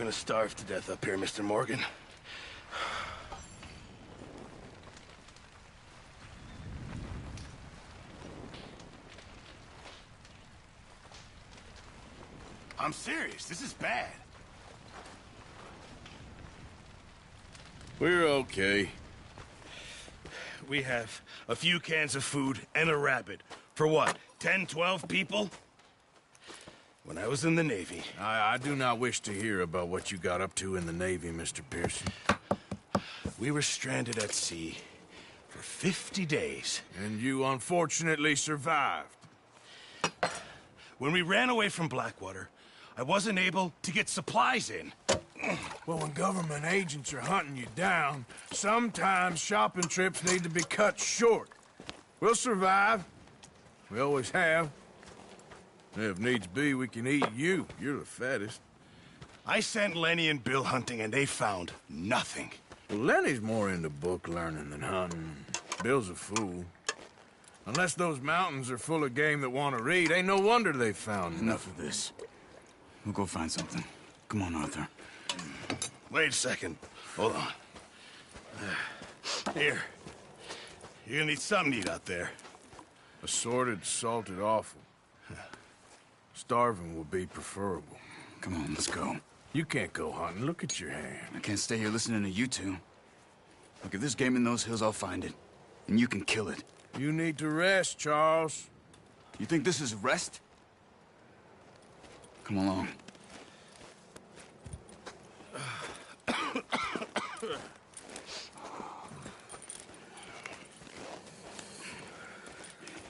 gonna starve to death up here, Mr. Morgan. I'm serious. This is bad. We're okay. We have a few cans of food and a rabbit. For what, 10, 12 people? When I was in the Navy... I do not wish to hear about what you got up to in the Navy, Mr. Pearson. We were stranded at sea for 50 days. And you unfortunately survived. When we ran away from Blackwater, I wasn't able to get supplies in. Well, when government agents are hunting you down, sometimes shopping trips need to be cut short. We'll survive. We always have. If needs be, we can eat you. You're the fattest. I sent Lenny and Bill hunting, and they found nothing. Well, Lenny's more into book learning than hunting. Bill's a fool. Unless those mountains are full of game that want to read, ain't no wonder they found Enough of this. We'll go find something. Come on, Arthur. Wait a second. Hold on. Here. You're gonna need something to eat out there. Assorted, salted offal. Starving will be preferable. Come on, let's go. You can't go hunting. Look at your hand. I can't stay here listening to you two. Look, if there's game in those hills, I'll find it. And you can kill it. You need to rest, Charles. You think this is rest? Come along.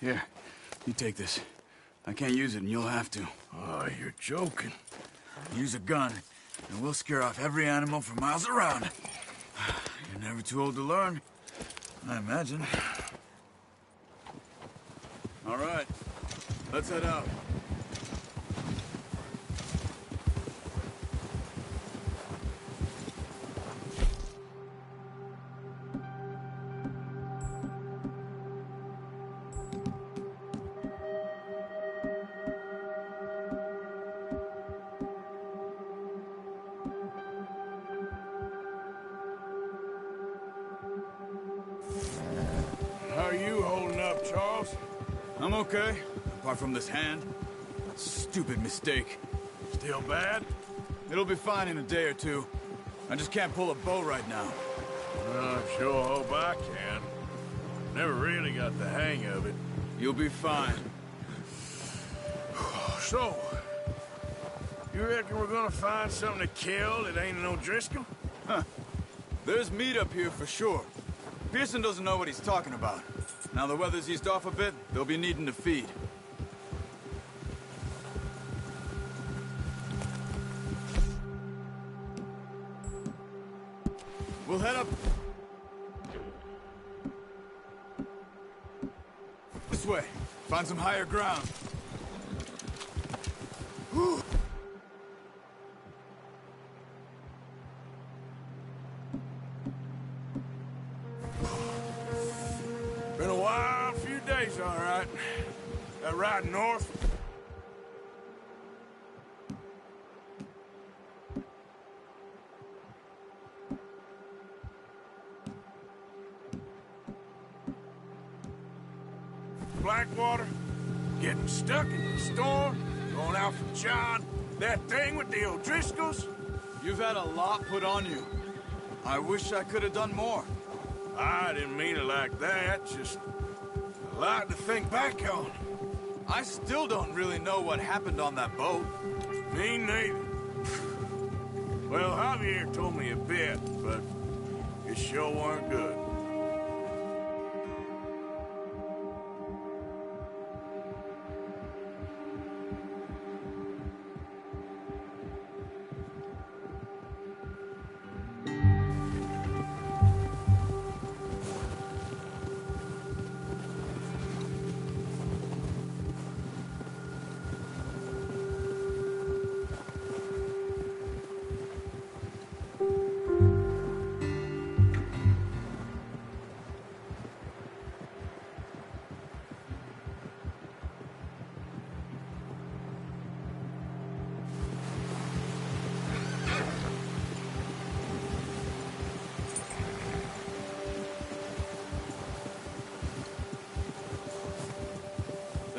Here, you take this. I can't use it, and you'll have to. Oh, you're joking. Use a gun, and we'll scare off every animal for miles around. You're never too old to learn, I imagine. All right, let's head out. How are you holding up, Charles? I'm okay, apart from this hand. Stupid mistake. Still bad? It'll be fine in a day or two. I just can't pull a bow right now. I sure hope I can. Never really got the hang of it. You'll be fine. So, you reckon we're gonna find something to kill that ain't no Driscoll? Huh. There's meat up here for sure. Pearson doesn't know what he's talking about. Now the weather's eased off a bit, they'll be needing to feed. We'll head up this way. Find some higher ground. Whew. Been a wild few days, all right. That ride north? Blackwater, getting stuck in the storm, going out for John, that thing with the O'Driscolls. You've had a lot put on you. I wish I could have done more. I didn't mean it like that, just a lot to think back on. I still don't really know what happened on that boat. Me neither. Well, Javier told me a bit, but it sure weren't good.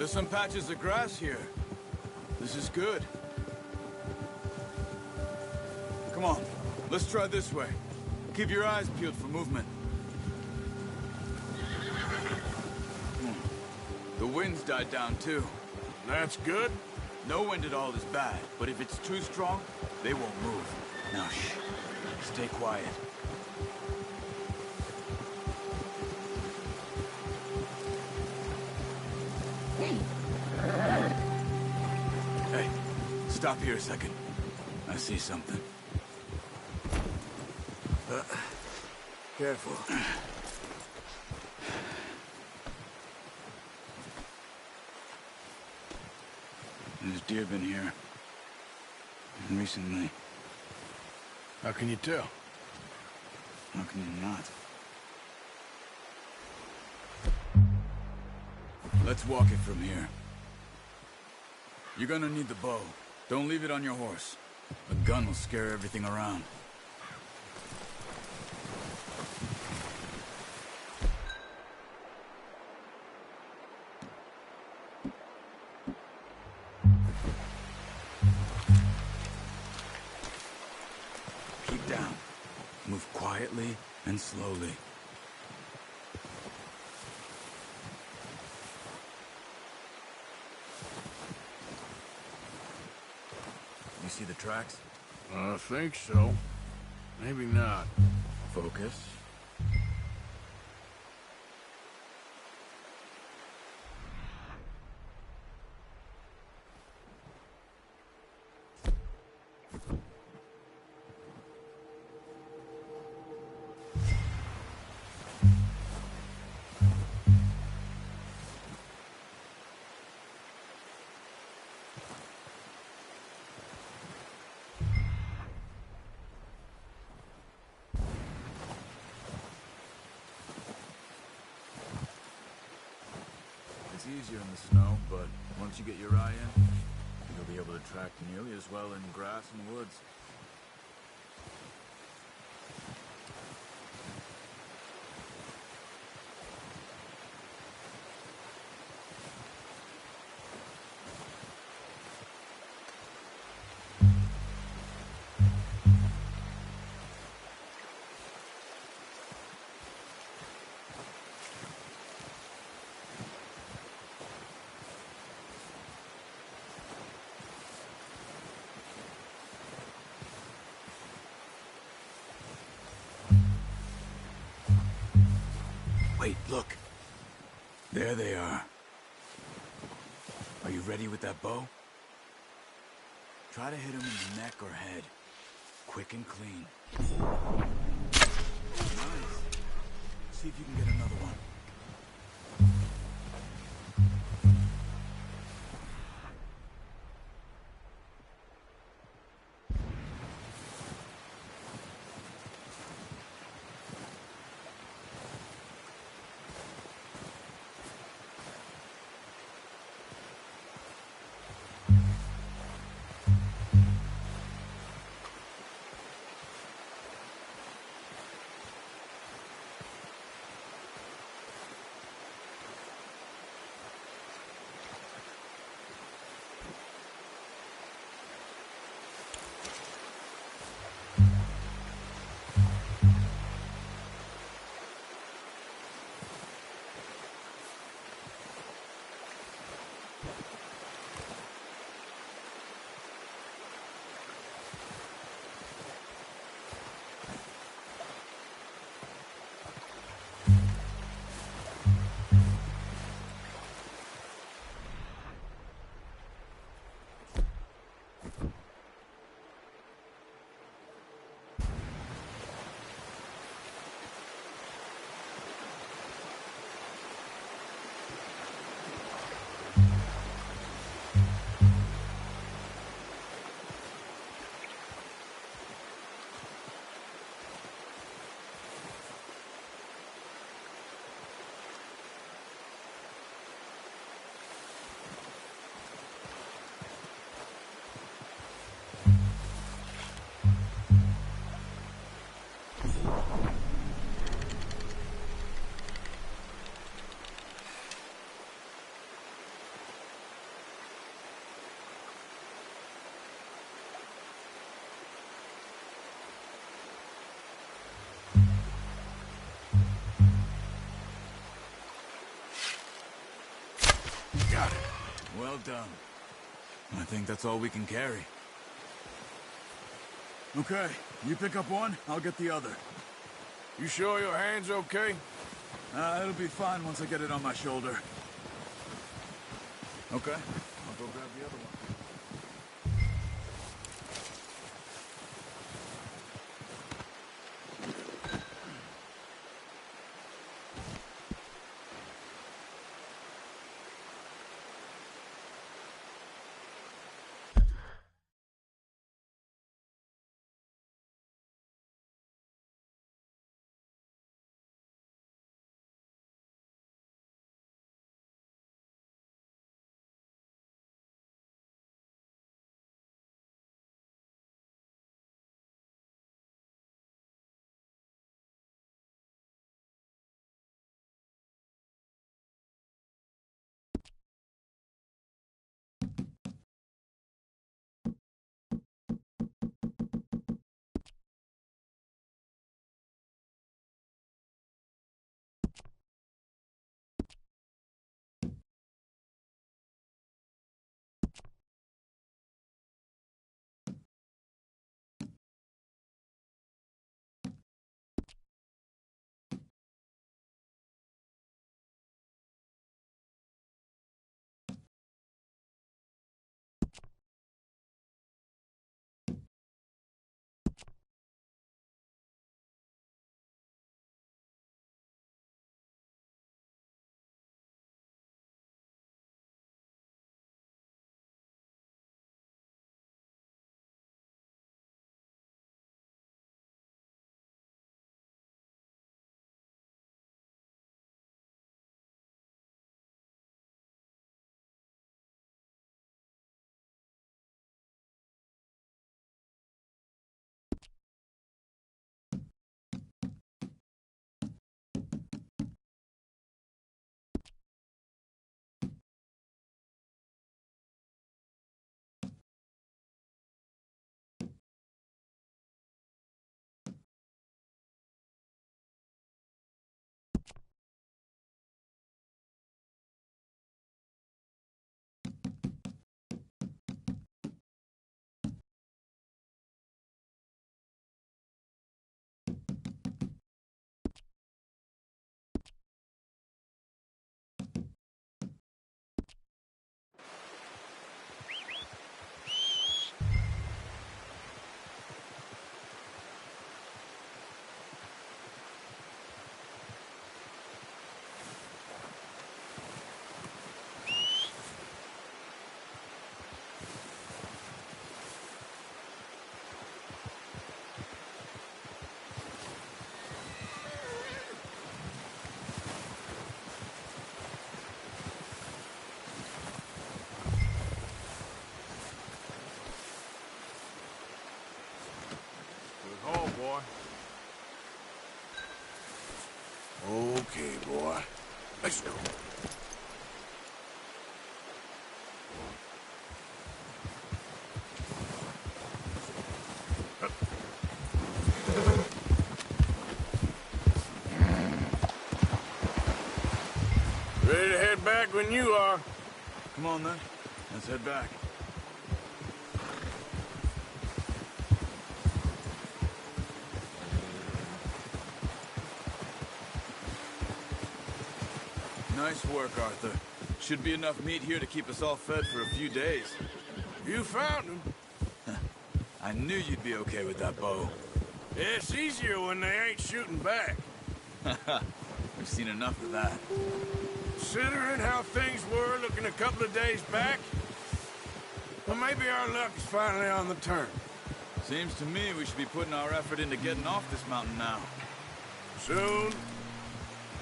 There's some patches of grass here. This is good. Come on, let's try this way. Keep your eyes peeled for movement. The wind's died down too. That's good. No wind at all is bad, but if it's too strong, they won't move. Now shh, stay quiet. Hey, stop here a second. I see something. Careful. There's deer been here. And recently. How can you tell? How can you not? Let's walk it from here. You're gonna need the bow. Don't leave it on your horse. A gun will scare everything around. Keep down. Move quietly and slowly. You see the tracks? I think so. Maybe not. Focus. It's easier in the snow, but once you get your eye in, you'll be able to track nearly as well in grass and woods. Wait, look. There they are. Are you ready with that bow? Try to hit him in the neck or head. Quick and clean. Nice. See if you can get another one. Got it. Well done. I think that's all we can carry. Okay, you pick up one, I'll get the other. You sure your hand's okay? It'll be fine once I get it on my shoulder. Okay, I'll go grab the other one. Boy. Okay, boy. Let's go. Ready to head back when you are. Come on then, let's head back. Nice work, Arthur. Should be enough meat here to keep us all fed for a few days. You found him. I knew you'd be okay with that bow. It's easier when they ain't shooting back. We've seen enough of that. Considering how things were looking a couple of days back, well, maybe our luck is finally on the turn. Seems to me we should be putting our effort into getting off this mountain now. Soon.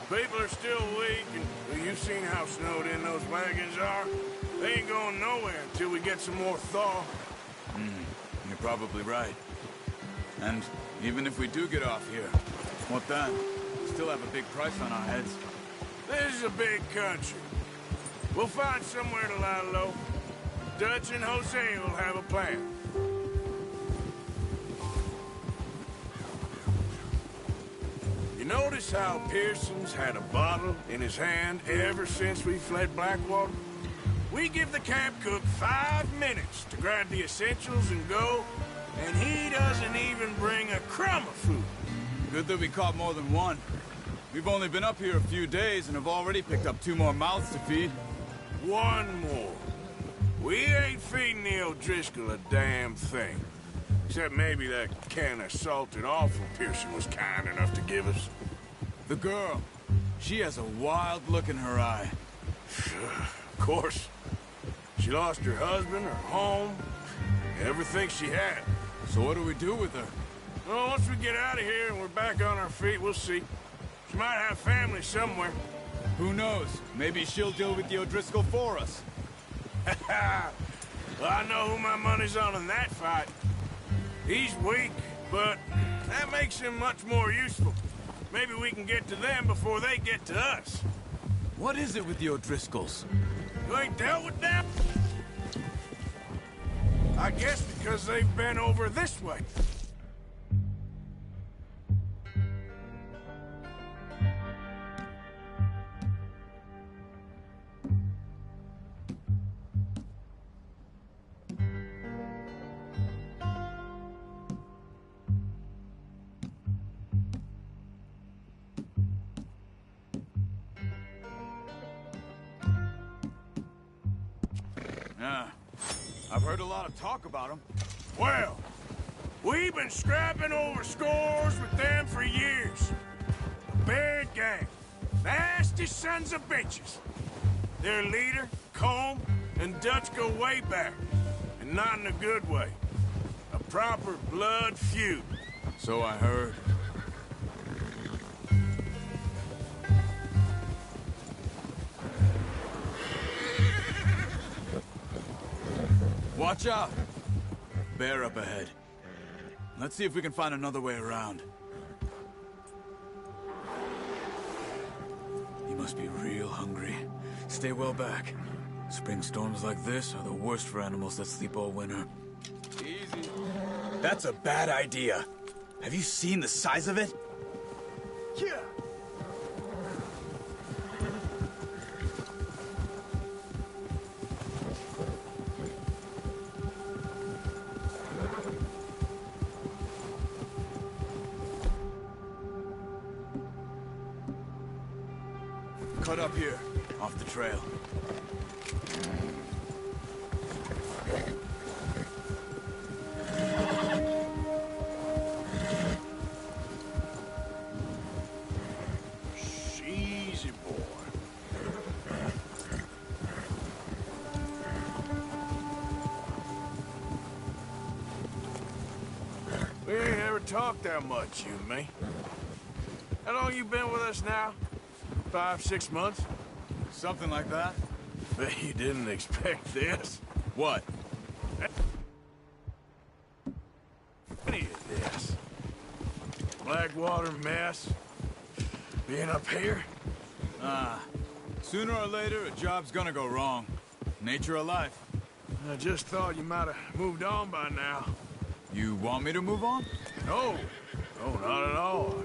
People are still weak, and well, you've seen how snowed in those wagons are. They ain't going nowhere until we get some more thaw. You're probably right. And even if we do get off here, what then? Still have a big price on our heads. This is a big country. We'll find somewhere to lie low. Dutch and Jose will have a plan. You notice how Pearson's had a bottle in his hand ever since we fled Blackwater? We give the camp cook 5 minutes to grab the essentials and go, and he doesn't even bring a crumb of food. Good that we caught more than one. We've only been up here a few days and have already picked up 2 more mouths to feed. 1 more. We ain't feeding the O'Driscoll a damn thing. Except maybe that can of salted offal Pearson was kind enough to give us. The girl, she has a wild look in her eye. Of course. She lost her husband, her home, everything she had. So what do we do with her? Well, once we get out of here and we're back on our feet, we'll see. She might have family somewhere. Who knows? Maybe she'll deal with the O'Driscoll for us. Well, I know who my money's on in that fight. He's weak, but that makes him much more useful. Maybe we can get to them before they get to us. What is it with the O'Driscolls? You ain't dealt with them? I guess because they've been over this way. Yeah, I've heard a lot of talk about them. Well, we've been scrapping over scores with them for years. A bad gang. Nasty sons of bitches. Their leader, Combe, and Dutch go way back. And not in a good way. A proper blood feud. So I heard. Watch out! Bear up ahead. Let's see if we can find another way around. He must be real hungry. Stay well back. Spring storms like this are the worst for animals that sleep all winter. Easy. That's a bad idea. Have you seen the size of it? Yeah. Cut up here, off the trail. Easy, boy. We ain't ever talked that much, you and me. How long you been with us now? 5, 6 months? Something like that? Bet you didn't expect this. What? Any of this. Blackwater mess. Being up here? Sooner or later, a job's gonna go wrong. Nature of life. I just thought you might have moved on by now. You want me to move on? No. No, not at all.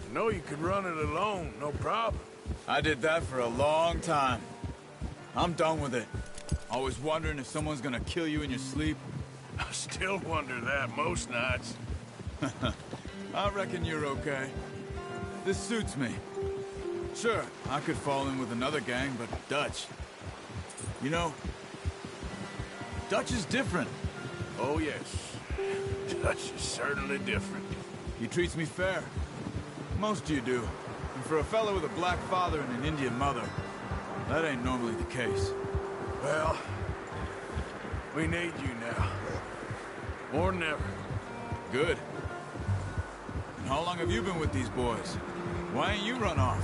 I know you could run it alone, no problem. I did that for a long time. I'm done with it. Always wondering if someone's gonna kill you in your sleep. I still wonder that most nights. I reckon you're okay. This suits me. Sure, I could fall in with another gang, but Dutch... You know, Dutch is different. Oh, yes. Dutch is certainly different. He treats me fair. Most of you do. And for a fellow with a black father and an Indian mother, that ain't normally the case. Well, we need you now. More than ever. Good. And how long have you been with these boys? Why ain't you run off?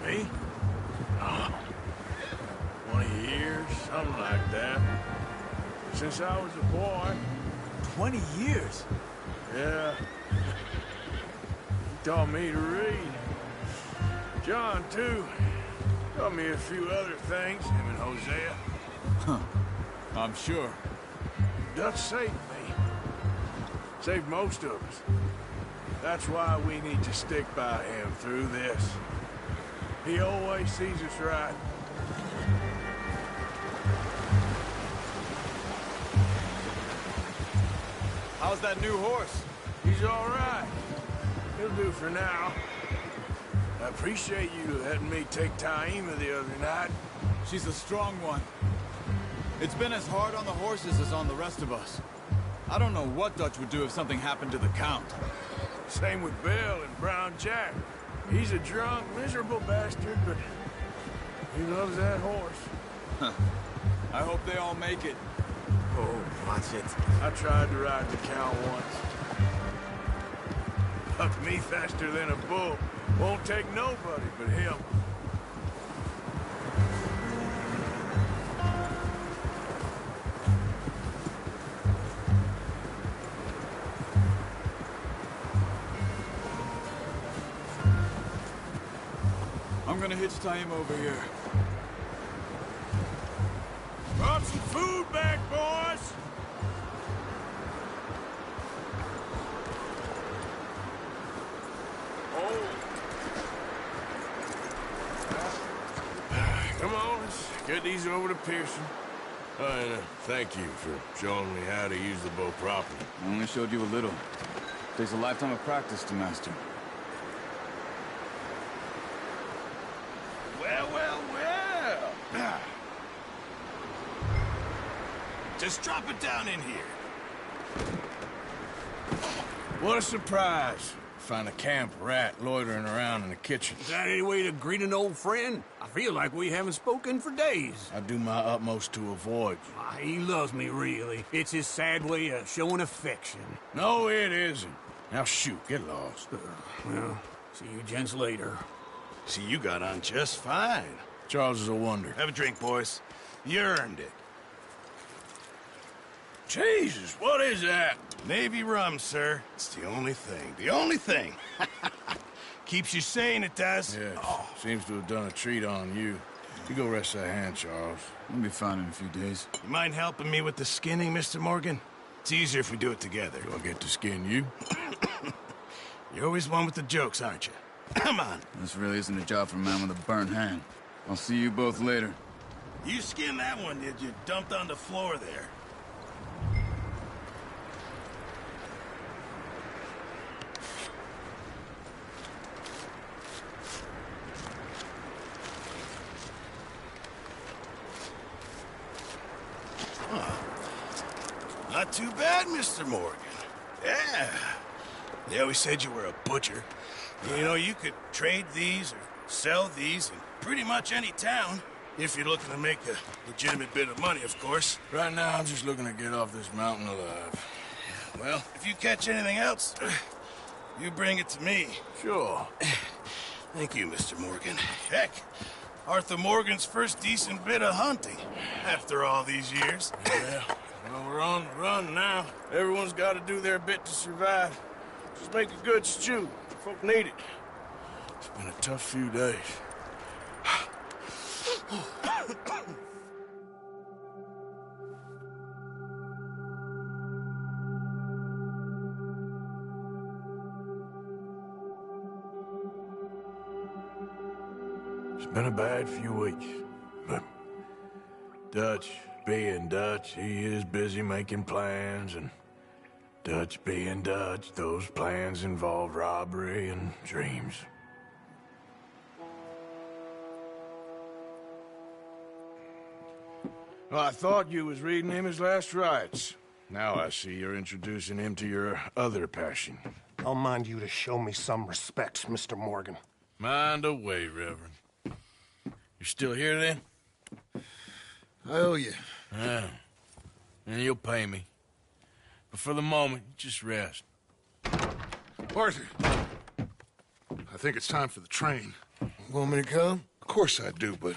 Me? Oh, 20 years, something like that. Since I was a boy. 20 years? Yeah. He taught me to read. John, too. Taught me a few other things, him and Hosea. Huh. I'm sure. Dutch saved me. Saved most of us. That's why we need to stick by him through this. He always sees us right. How's that new horse? He's all right. He'll do for now. I appreciate you letting me take Taima the other night. She's a strong one. It's been as hard on the horses as on the rest of us. I don't know what Dutch would do if something happened to the Count. Same with Bill and Brown Jack. He's a drunk, miserable bastard, but he loves that horse. I hope they all make it. Oh, watch it. I tried to ride the Count once. Bucked me faster than a bull. Won't take nobody but him. I'm gonna hitch Taima over here. Brought some food back, boys! Oh. Come on, let's get these over to Pearson. And thank you for showing me how to use the bow properly. I only showed you a little. Takes a lifetime of practice to master. Well, well, well. Just drop it down in here. What a surprise. Find a camp rat loitering around in the kitchen. Is that any way to greet an old friend? I feel like we haven't spoken for days. I do my utmost to avoid you. He loves me, really. It's his sad way of showing affection. No, it isn't. Now shoot, get lost. Well, see you gents later. See, you got on just fine. Charles is a wonder. Have a drink, boys. You earned it. Jesus, what is that? Navy rum, sir. It's the only thing. The only thing. Keeps you sane, it does. Yeah, seems to have done a treat on you. You go rest that hand, Charles. I'll be fine in a few days. You mind helping me with the skinning, Mr. Morgan? It's easier if we do it together. Do I get to skin you? You're always one with the jokes, aren't you? Come on. This really isn't a job for a man with a burnt hand. I'll see you both later. You skinned that one, did you? Dumped on the floor there. Not too bad, Mr. Morgan. Yeah. They always said you were a butcher. You know, you could trade these or sell these in pretty much any town. If you're looking to make a legitimate bit of money, of course. Right now, I'm just looking to get off this mountain alive. Well, if you catch anything else, you bring it to me. Sure. Thank you, Mr. Morgan. Heck, Arthur Morgan's first decent bit of hunting after all these years. Yeah. Well, we're on the run now. Everyone's got to do their bit to survive. Just make a good stew. Folk need it. It's been a tough few days. It's been a bad few weeks, but Dutch being Dutch, he is busy making plans, and Dutch being Dutch, those plans involve robbery and dreams. Well, I thought you was reading him his last rites. Now I see you're introducing him to your other passion. I'll mind you to show me some respect, Mr. Morgan. Mind away, Reverend. You still here, then? I owe you. Yeah. And you'll pay me. But for the moment, just rest. Arthur, I think it's time for the train. Want me to come? Of course I do, but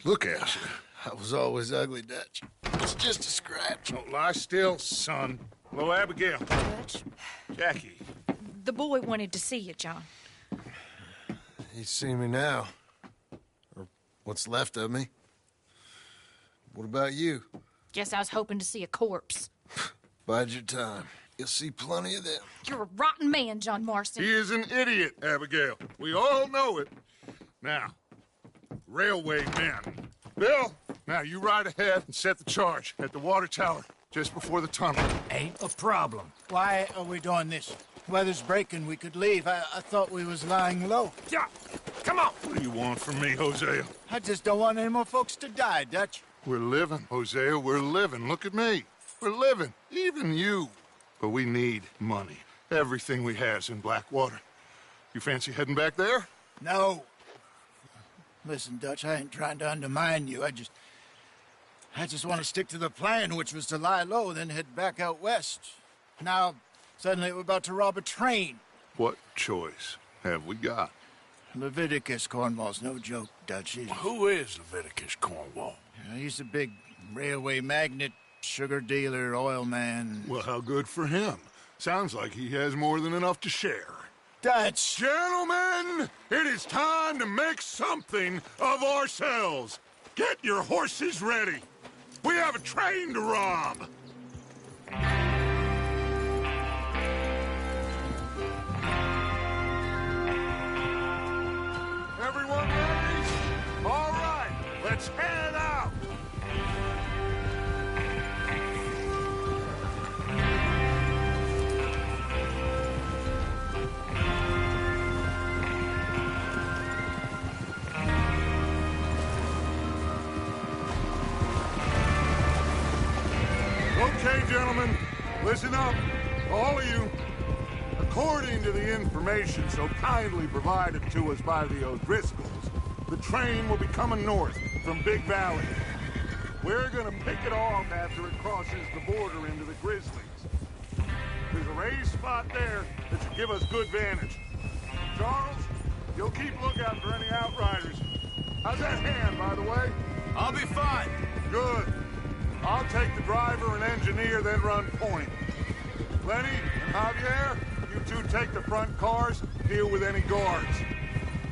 look at you. I was always ugly, Dutch. It's just a scratch. Don't lie still, son. Hello, Abigail. Dutch, Jackie. the boy wanted to see you, John. He's seen me now. Or what's left of me. What about you? Guess I was hoping to see a corpse. Bide your time. You'll see plenty of them. You're a rotten man, John Marston. He is an idiot, Abigail. We all know it. Now, railway men. Bill, now you ride ahead and set the charge at the water tower. just before the tunnel. Ain't a problem. Why are we doing this? Weather's breaking. We could leave. I thought we was lying low. Yeah, come on. What do you want from me, Hosea? I just don't want any more folks to die, Dutch. We're living, Hosea, we're living. Look at me. We're living, even you. But we need money. Everything we has in Blackwater. You fancy heading back there? No. Listen, Dutch, I ain't trying to undermine you. I just want to stick to the plan, which was to lie low, then head back out west. Now, suddenly we're about to rob a train. What choice have we got? Leviticus Cornwall's no joke, Dutch. Who is Leviticus Cornwall? He's a big railway magnate, sugar dealer, oil man. Well, how good for him. Sounds like he has more than enough to share. Dutch! Gentlemen, it is time to make something of ourselves. Get your horses ready. We have a train to rob. Everyone ready? All right, let's head out. Okay, gentlemen, listen up, all of you. According to the information so kindly provided to us by the O'Driscolls, the train will be coming north from Big Valley. We're gonna pick it off after it crosses the border into the Grizzlies. There's a raised spot there that should give us good vantage. Charles, you'll keep lookout for any outriders. How's that hand, by the way? I'll be fine. Good. I'll take the driver and engineer, then run point. Lenny and Javier, you two take the front cars, deal with any guards.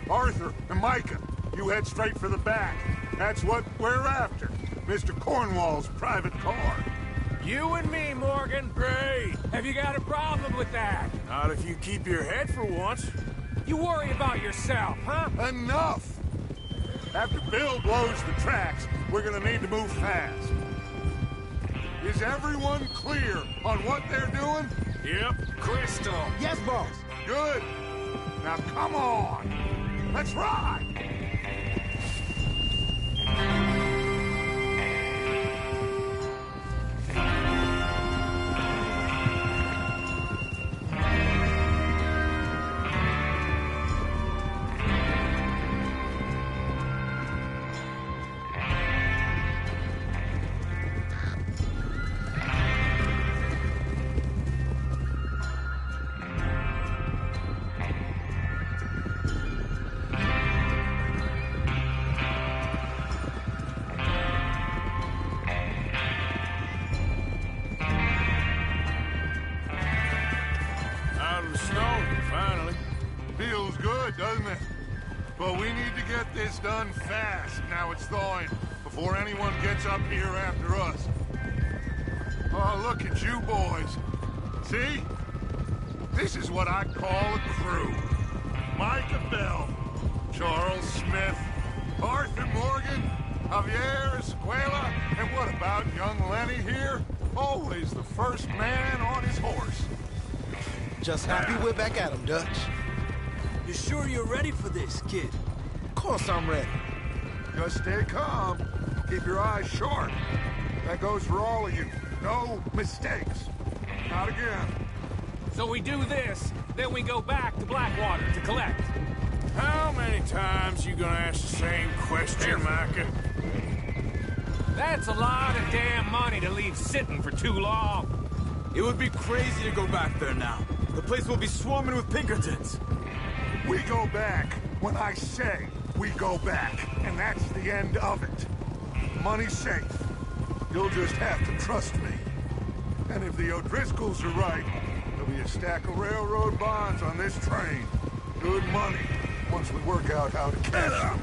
Arthur and Micah, you head straight for the back. That's what we're after. Mr. Cornwall's private car. You and me, Morgan. Great. Have you got a problem with that? Not if you keep your head for once. You worry about yourself, huh? Enough! After Bill blows the tracks, we're gonna need to move fast. Is everyone clear on what they're doing? Yep. Crystal. Yes, boss. Good. Now come on. Let's ride. Feels good, doesn't it? But we need to get this done fast, now it's thawing, before anyone gets up here after us. Oh, look at you boys. See? This is what I call a crew. Micah Bell, Charles Smith, Arthur Morgan, Javier Escuela, and what about young Lenny here? Always the first man on his horse. Just happy we're back at him, Dutch. You sure you're ready for this, kid? Of course I'm ready. Just stay calm. Keep your eyes sharp. That goes for all of you. No mistakes. Not again. So we do this, then we go back to Blackwater to collect. How many times you gonna ask the same question, Micah? That's a lot of damn money to leave sitting for too long. It would be crazy to go back there now. The place will be swarming with Pinkertons. We go back when I say we go back, and that's the end of it. Money's safe. You'll just have to trust me. And if the O'Driscolls are right, there'll be a stack of railroad bonds on this train. Good money, once we work out how to catch them.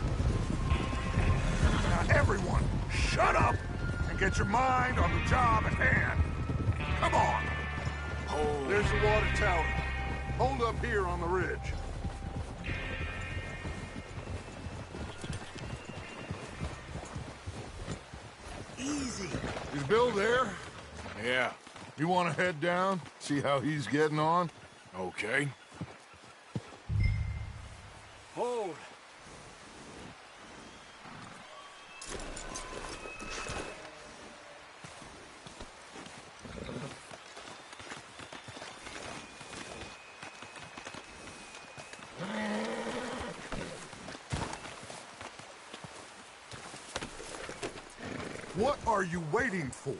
Now everyone, shut up and get your mind on the job at hand. Come on. Oh, there's the water tower. Hold up here on the ridge. Easy. Is Bill there? Yeah. You want to head down, see how he's getting on? Okay. Hold. What are you waiting for?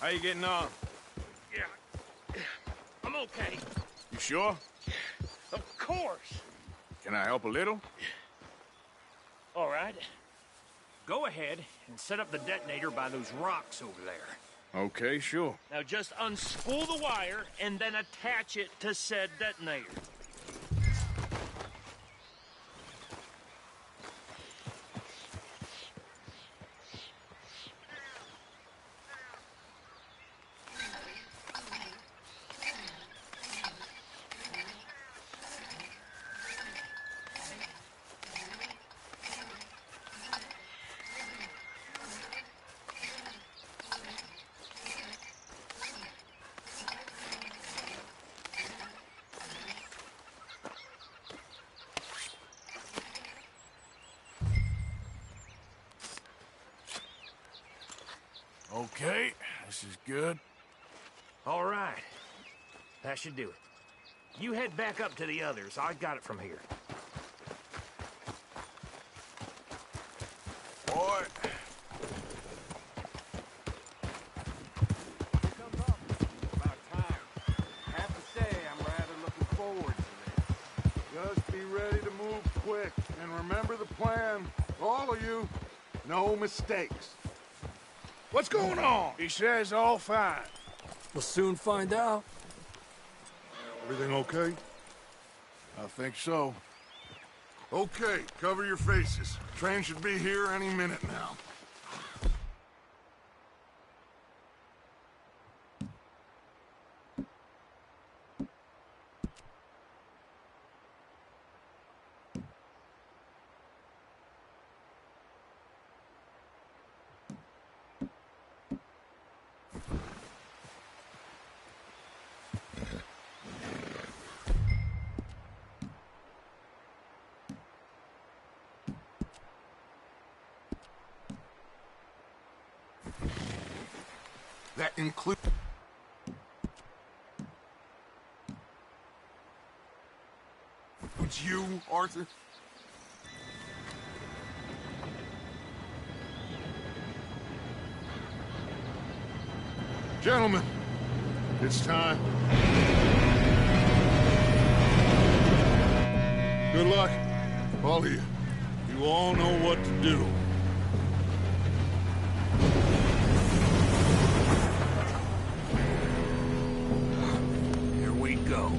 How you getting on? Yeah. I'm okay. You sure? Of course. Can I help a little? All right. Go ahead and set up the detonator by those rocks over there. Okay, sure. Now just unspool the wire and then attach it to said detonator. Okay, this is good. All right. That should do it. You head back up to the others. I got it from here. Boy. About time. I have to say, I'm rather looking forward to this. Just be ready to move quick, and remember the plan. All of you, no mistakes. What's going on? He says all fine. We'll soon find out. Everything okay? I think so. Okay, cover your faces. Train should be here any minute now. That includes... you, Arthur? Gentlemen, it's time. Good luck, all of you. You all know what to do. Here we go.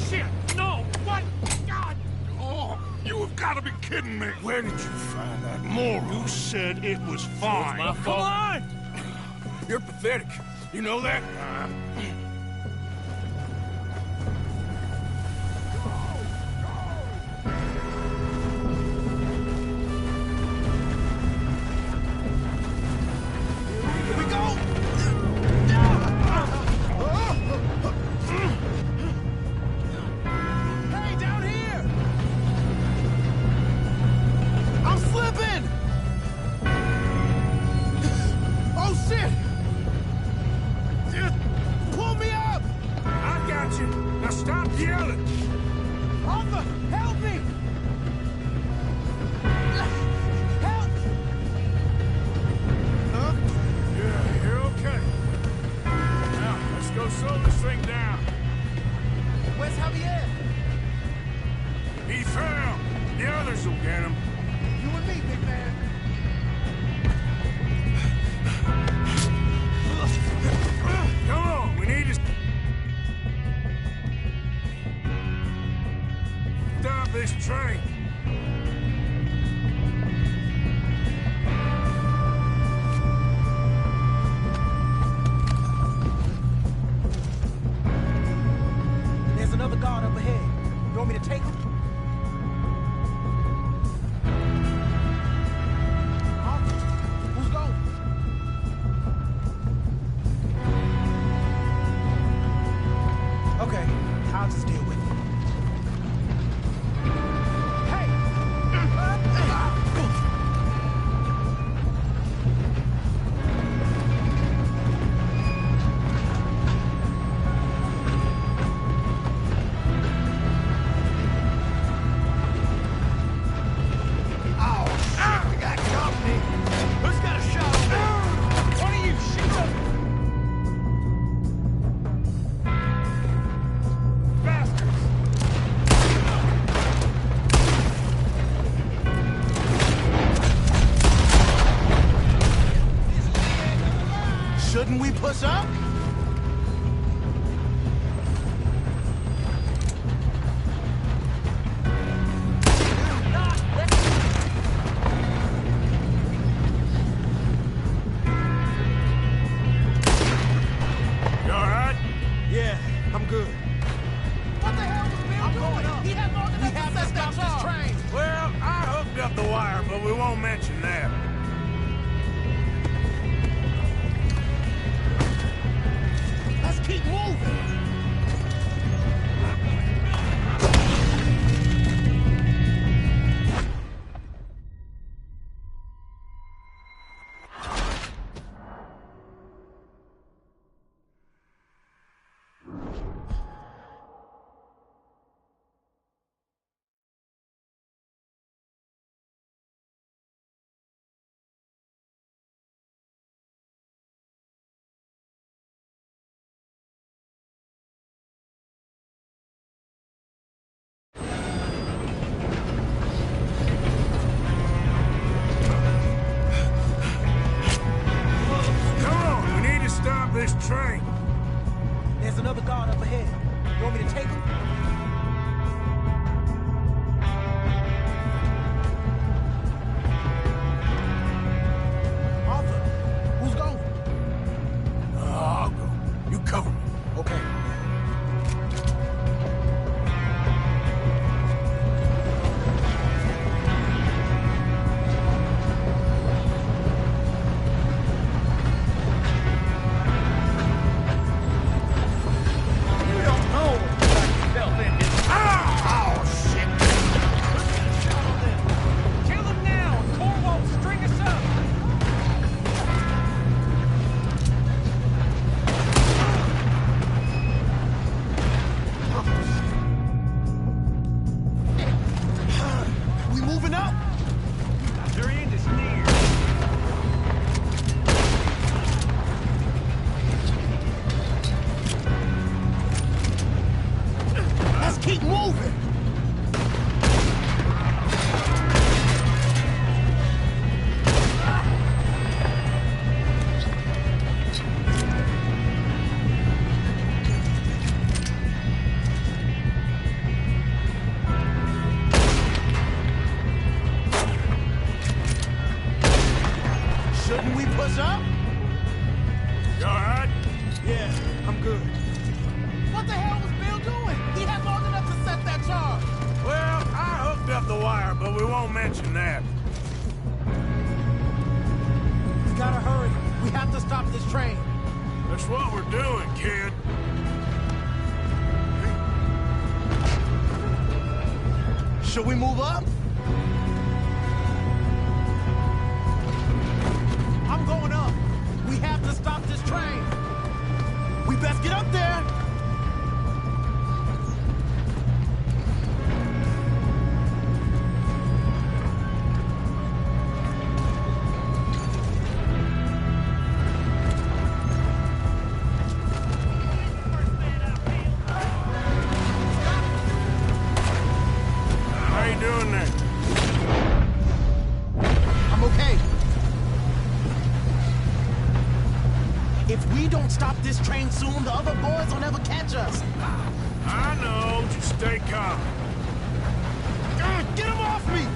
Shit! No! What? God! Oh, you have got to be kidding me. Where did you find that moron? You said it was fine. My fault. Come on! You're pathetic. You know that? Stop this train. There's another guard up ahead. You want me to take him? Who's going? Okay, I'll just deal with it. Hey! Shouldn't we push up? You all right? Yeah, I'm good. What the hell was Bill doing? He had long enough to set that this charge. train. Well, I hooked up the wire, but we won't mention that. Let's keep moving. Come on, we need to stop this train. There's another guard up ahead. You want me to take him? Arthur, who's going? I'll go. You cover me. Okay. Kill him now, and Cole won't string us up. We moving up? Their end is near. Let's keep moving. Shouldn't we push up? You all right? Yeah, I'm good. What the hell was Bill doing? He had long enough to set that charge. Well, I hooked up the wire, but we won't mention that. We gotta hurry. We have to stop this train. That's what we're doing, kid. Should we move up? I'm going up. We have to stop this train. We best get up there. How you doing there? I'm okay. If we don't stop this train soon, the other boys will never catch us. I know. Just stay calm. off me!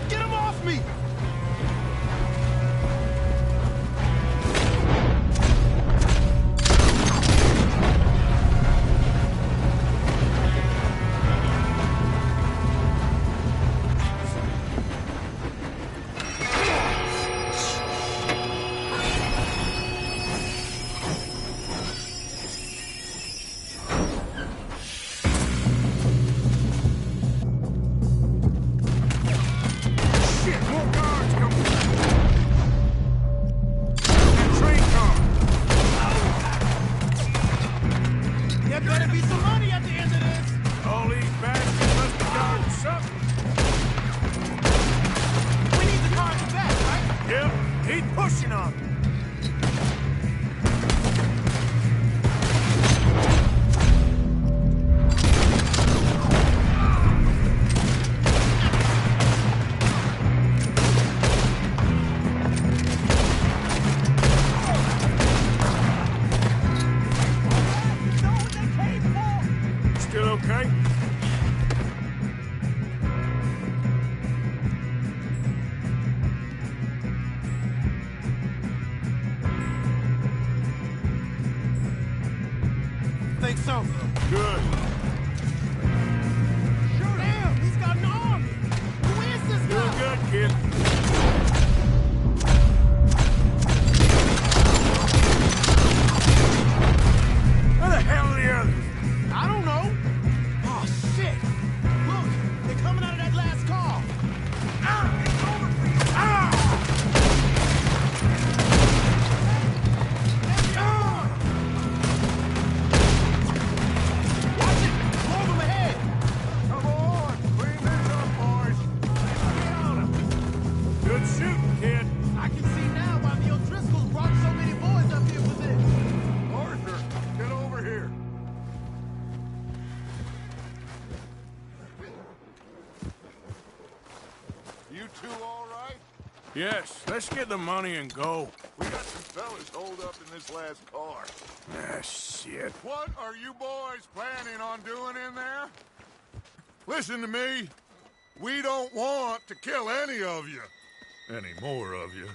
Get him off me! Think so? Good. Damn, he's got an army! Who is this guy? Doing good, kid. Where the hell are the others? I don't know. Oh, shit! Look, they're coming out of that last car! Ah! It's over for you! Ah! Watch it! Blow them ahead! Come on, clean this up, boys. Good shooting, kid. I can see now why the O'Driscolls brought so many boys up here for this. Arthur, get over here. You two all right? Yes, let's get the money and go. We got some fellas holed up in this last car. Ah, shit. What are you boys planning on doing in there? Listen to me. We don't want to kill any of you. Any more of you.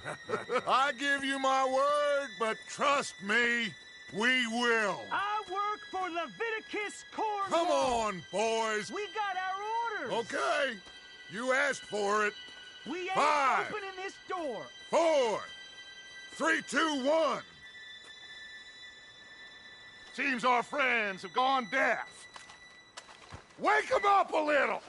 I give you my word, but trust me, we will. I work for Leviticus Corps. Come on, boys. We got our orders. Okay. You asked for it. We ain't 5, opening this door. 4, 3, 2, 1. Seems our friends have gone deaf. Wake them up a little.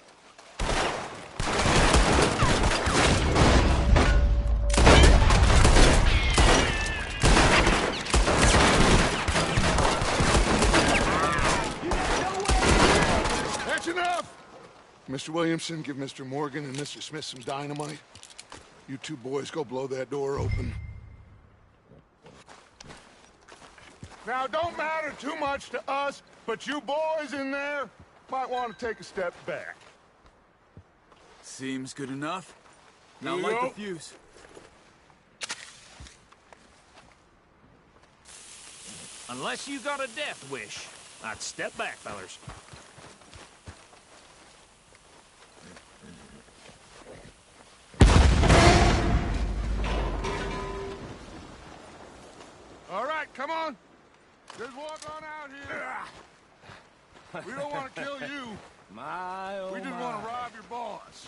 That's enough. Mr. Williamson, give Mr. Morgan and Mr. Smith some dynamite. You two boys go blow that door open. Now, don't matter too much to us, but you boys in there might want to take a step back. Seems good enough. Now Here you light go. the fuse. Unless you got a death wish, I'd step back, fellers. All right, come on. Just walk on out here. We don't want to kill you. My, oh We just want to rob your boss.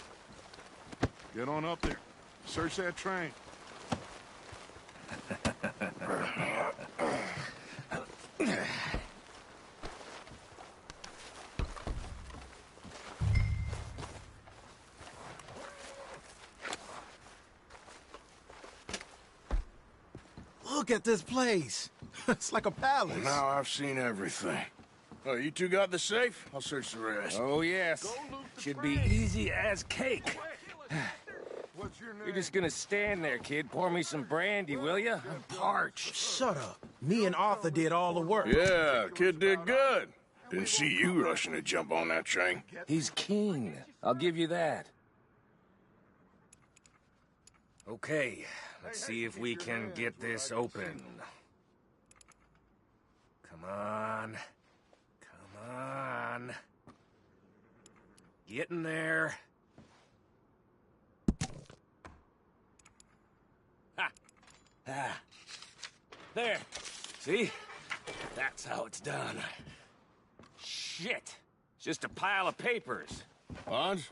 Get on up there. Search that train. Look at this place. It's like a palace. Now I've seen everything. Oh, you two got the safe? I'll search the rest. Oh, yes. Should be easy as cake. What's your name? You're just gonna stand there, kid. Pour me some brandy, will ya? I'm parched. Shut up. Me and Arthur did all the work. Yeah, kid did good. Didn't see you rushing to jump on that train. He's keen. I'll give you that. Okay, let's see if we can get this open. Come on. Come on. Get in there. Ha! Ah. There. See? That's how it's done. Shit. It's just a pile of papers. Bonds?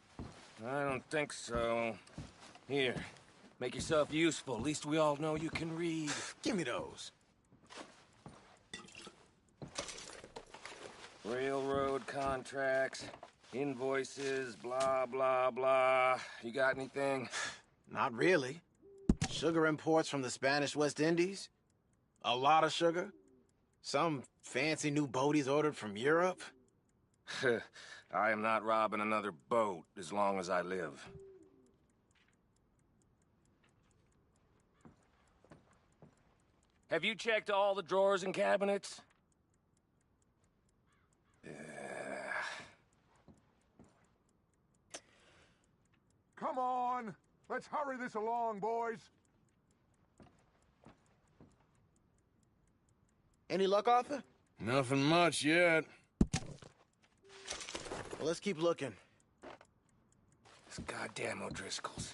I don't think so. Here. Make yourself useful. At least we all know you can read. Give me those. Railroad contracts, invoices, blah, blah, blah. You got anything? Not really. Sugar imports from the Spanish West Indies. A lot of sugar. Some fancy new boat he's ordered from Europe. I am not robbing another boat as long as I live. Have you checked all the drawers and cabinets? Come on! Let's hurry this along, boys. Any luck, Arthur? Nothing much yet. Well, let's keep looking. This goddamn O'Driscolls.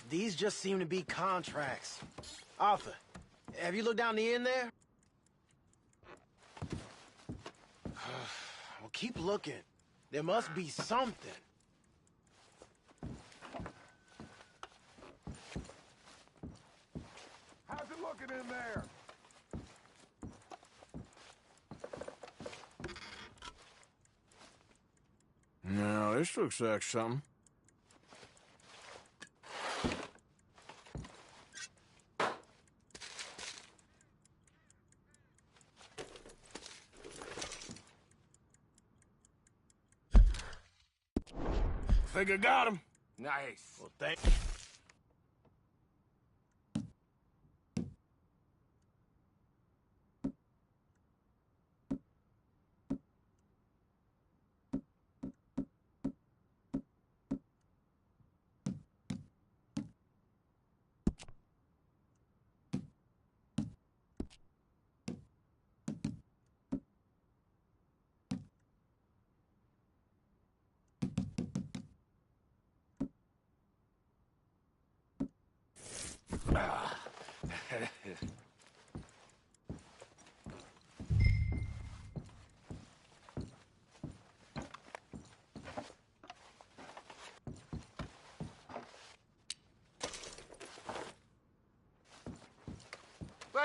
These just seem to be contracts. Arthur, have you looked down the end there? Well, keep looking. There must be something. How's it looking in there? No, this looks like something. Think I got him. Nice. Well, thank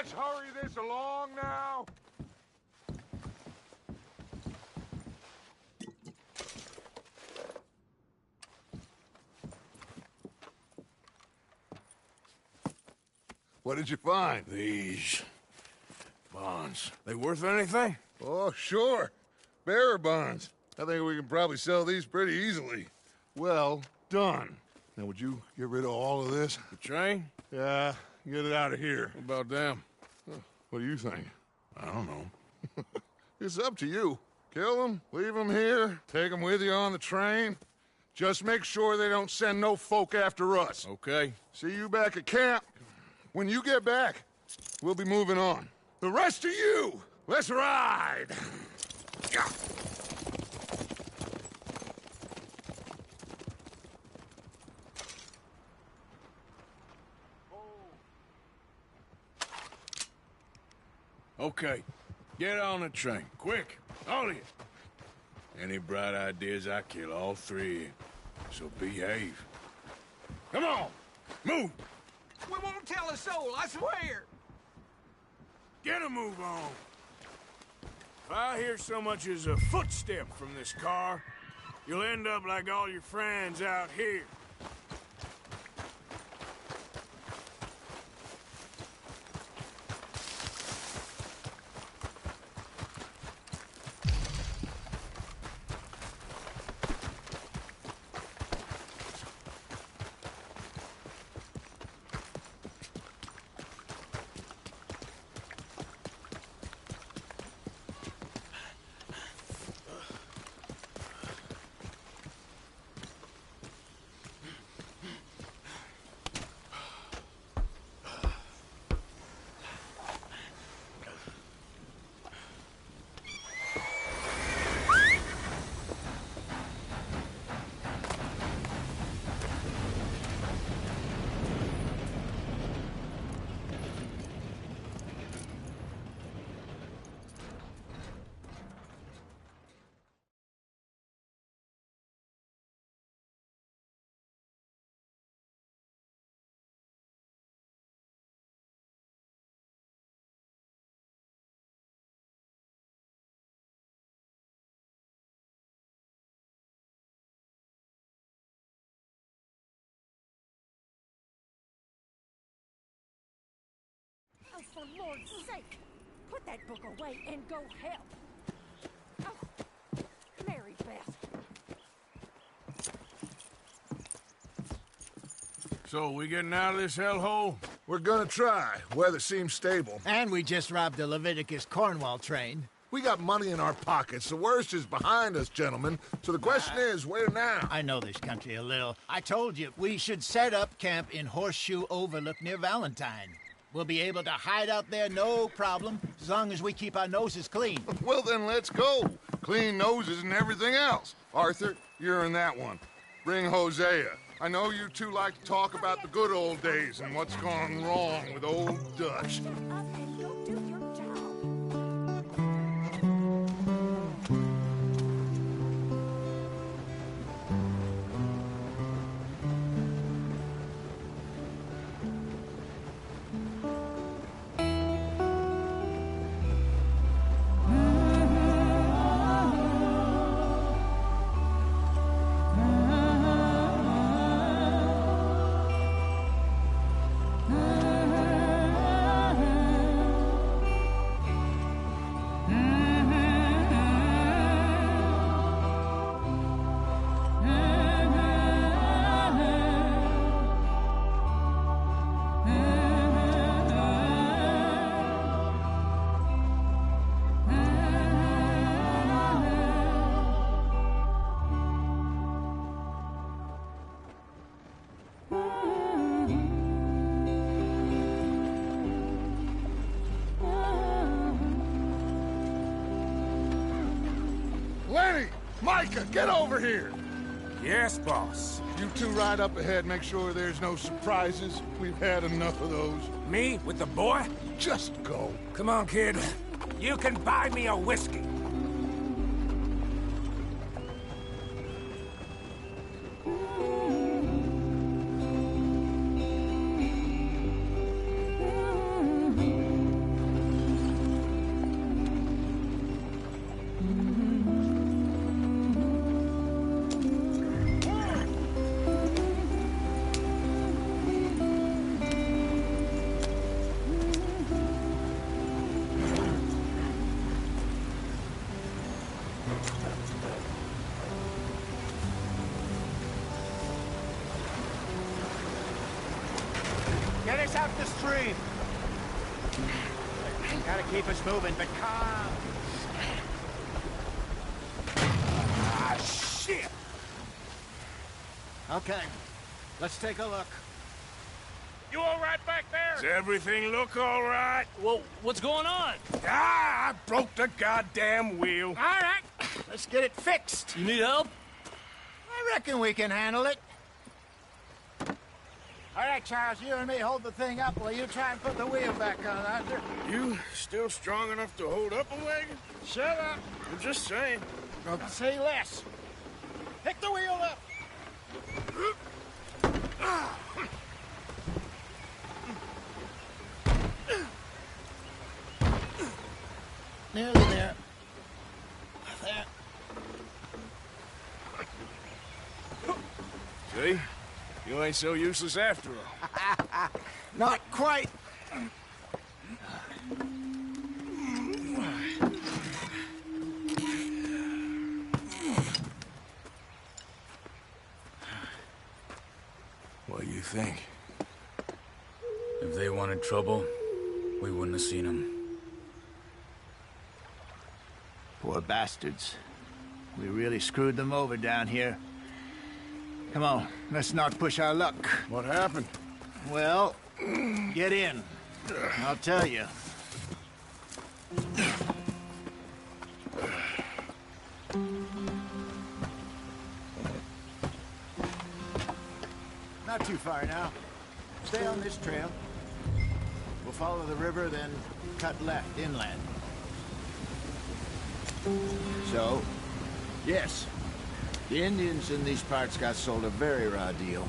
Let's hurry this along now. What did you find? These bonds. They worth anything? Oh, sure. Bearer bonds. I think we can probably sell these pretty easily. Well done. Now, would you get rid of all of this? The train? Yeah, get it out of here. What about them? What do you think? I don't know. It's up to you. Kill them, leave them here, take them with you on the train. Just make sure they don't send no folk after us. Okay. See you back at camp. When you get back, we'll be moving on. The rest of you, let's ride! Yeah. Okay. Get on the train. Quick. All of you. Any bright ideas, I kill all three of you. So behave. Come on! Move! We won't tell a soul, I swear! Get a move on. If I hear so much as a footstep from this car, you'll end up like all your friends out here. for Lord's sake! Put that book away and go help! Oh, Mary Beth. So, we getting out of this hellhole? We're gonna try. Weather seems stable. And we just robbed a Leviticus Cornwall train. We got money in our pockets. The worst is behind us, gentlemen. So the question is, where now? I know this country a little. I told you, we should set up camp in Horseshoe Overlook near Valentine. We'll be able to hide out there, no problem, as long as we keep our noses clean. Well, then let's go. Clean noses and everything else. Arthur, you're in that one. Bring Hosea. I know you two like to talk about the good old days and what's gone wrong with old Dutch. Micah, get over here! Yes, boss. You two ride up ahead, make sure there's no surprises. We've had enough of those. Me? With the boy? Just go. Come on, kid. You can buy me a whiskey. Get us out the stream. Gotta keep us moving, but calm. Ah, shit! Okay, let's take a look. You all right back there? Does everything look all right? Well, what's going on? Ah, I broke the goddamn wheel. All right, let's get it fixed. You need help? I reckon we can handle it. All right, Charles, you and me hold the thing up while you try and put the wheel back on, Arthur. You still strong enough to hold up a wagon? Shut up. I'm just saying. I'll say less. Pick the wheel up. Nearly there. There. See? You ain't so useless after all. Not quite. What do you think? If they wanted trouble, we wouldn't have seen them. Poor bastards. We really screwed them over down here. Come on, let's not push our luck. What happened? Well, get in. I'll tell you. Not too far now. Stay on this trail. We'll follow the river, then cut left inland. So, yes, the Indians in these parts got sold a very raw deal.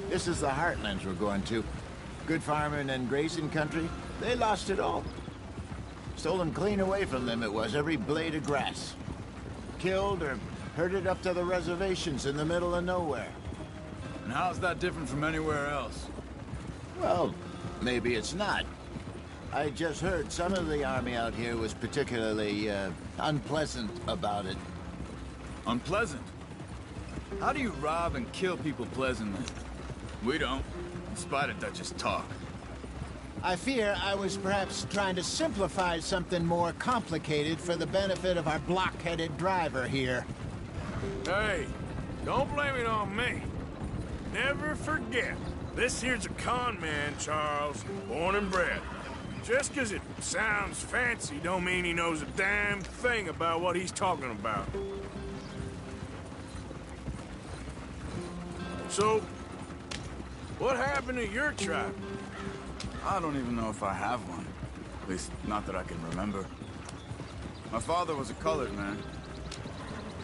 This is the heartlands we're going to. Good farming and grazing country, they lost it all. Stolen clean away from them it was, every blade of grass. Killed or herded up to the reservations in the middle of nowhere. And how's that different from anywhere else? Well, maybe it's not. I just heard some of the army out here was particularly, unpleasant about it. Unpleasant? How do you rob and kill people pleasantly? We don't, in spite of Dutch's talk. I fear I was perhaps trying to simplify something more complicated for the benefit of our block-headed driver here. Hey, don't blame it on me. Never forget, this here's a con man, Charles, born and bred. Just 'cause it sounds fancy don't mean he knows a damn thing about what he's talking about. So, what happened to your tribe? I don't even know if I have one. At least, not that I can remember. My father was a colored man.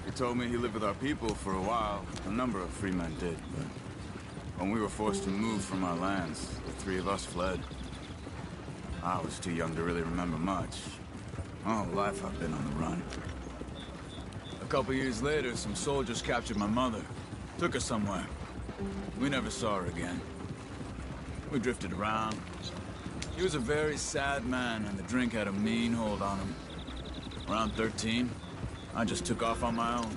He told me he lived with our people for a while. A number of free men did, but when we were forced to move from our lands, the three of us fled. I was too young to really remember much. My whole life I've been on the run. A couple years later, some soldiers captured my mother. Took her somewhere. We never saw her again. We drifted around. He was a very sad man, and the drink had a mean hold on him. Around 13, I just took off on my own.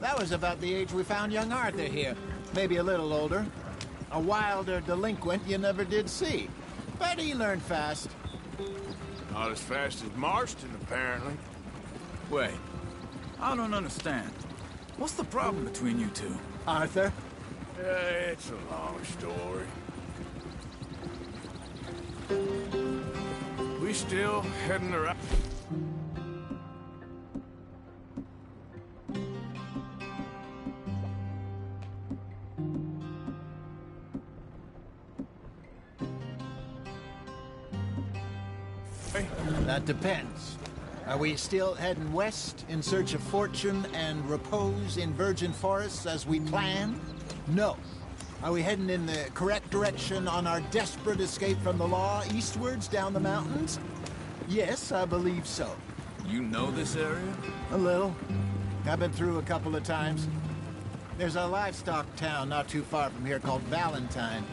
That was about the age we found young Arthur here. Maybe a little older. A wilder delinquent you never did see. But he learned fast. Not as fast as Marston, apparently. Wait, I don't understand. What's the problem between you two? Arthur? It's a long story. We still heading around. That depends. Are we still heading west in search of fortune and repose in virgin forests as we planned? No. Are we heading in the correct direction on our desperate escape from the law eastwards down the mountains? Yes, I believe so. You know this area? A little. I've been through a couple of times. There's a livestock town not too far from here called Valentine.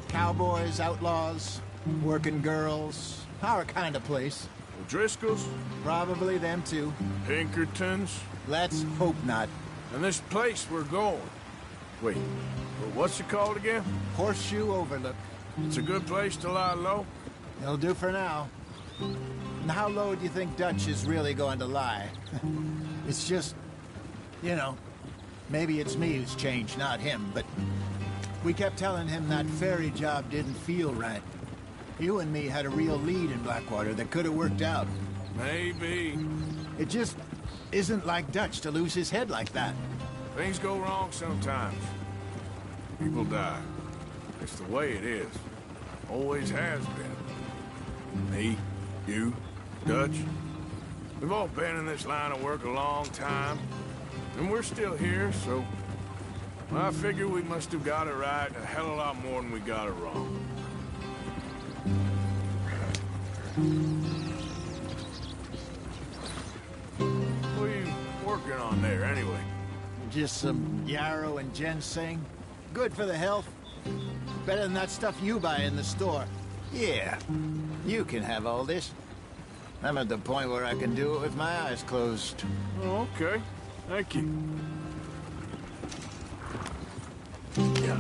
Cowboys, outlaws, working girls, our kind of place. Driscoll's? Probably them too. Pinkertons? Let's hope not. And this place we're going. Wait, what's it called again? Horseshoe Overlook. It's a good place to lie low? It'll do for now. And how low do you think Dutch is really going to lie? It's just, you know, maybe it's me who's changed, not him, but we kept telling him that ferry job didn't feel right. You and me had a real lead in Blackwater that could have worked out. Maybe. It just isn't like Dutch to lose his head like that. Things go wrong sometimes. People die. It's the way it is. Always has been. Me, you, Dutch. We've all been in this line of work a long time. And we're still here, so I figure we must have got it right a hell of a lot more than we got it wrong. What are you working on there, anyway? Just some yarrow and ginseng. Good for the health. Better than that stuff you buy in the store. Yeah, you can have all this. I'm at the point where I can do it with my eyes closed. Oh, okay. Thank you. Yeah.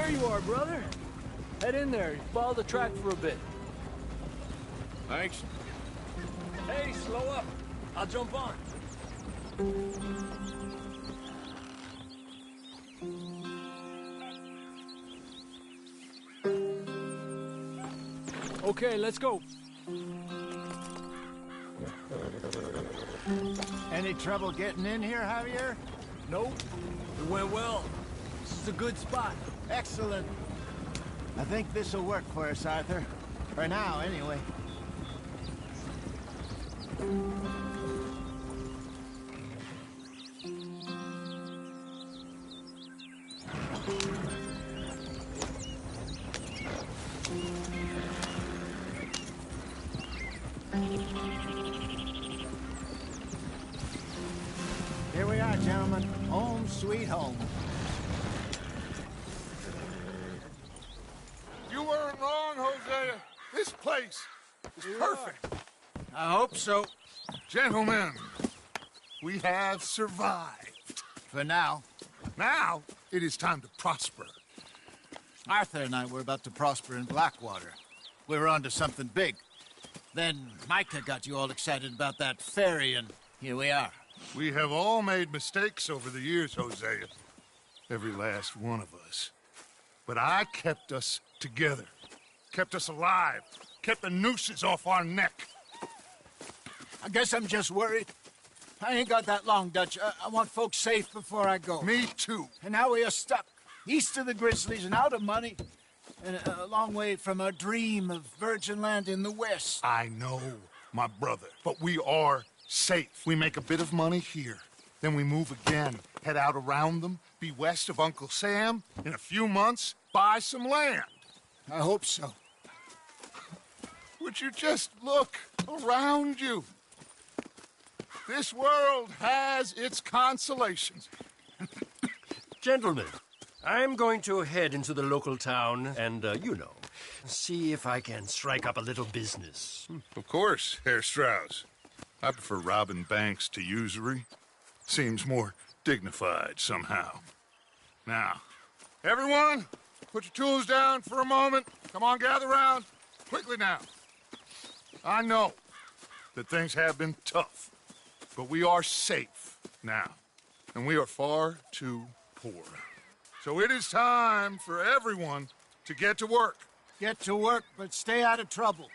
There you are, brother. Head in there. Follow the track for a bit. Thanks. Hey, slow up. I'll jump on. Okay, let's go. Any trouble getting in here, Javier? Nope. It went well. This is a good spot. Excellent. I think this'll work for us, Arthur. For now, anyway. Here we are, gentlemen. Home sweet home. You weren't wrong, Hosea. This place is perfect. I hope so. Gentlemen, we have survived. For now. Now, it is time to prosper. Arthur and I were about to prosper in Blackwater. We were onto something big. Then Micah got you all excited about that ferry, and here we are. We have all made mistakes over the years, Hosea. Every last one of us. But I kept us together. Kept us alive. Kept the nooses off our neck. I guess I'm just worried. I ain't got that long, Dutch. I want folks safe before I go. Me too. And now we are stuck. East of the Grizzlies and out of money. And a long way from our dream of virgin land in the west. I know, my brother. But we are safe. We make a bit of money here. Then we move again. Head out around them. Be west of Uncle Sam. In a few months, buy some land. I hope so. Would you just look around you? This world has its consolations. Gentlemen, I'm going to head into the local town and, you know, see if I can strike up a little business. Of course, Herr Strauss. I prefer robbing banks to usury. Seems more dignified somehow. Now, everyone, put your tools down for a moment. Come on, gather round. Quickly now. I know that things have been tough, but we are safe now, and we are far too poor. So it is time for everyone to get to work. Get to work, but stay out of trouble.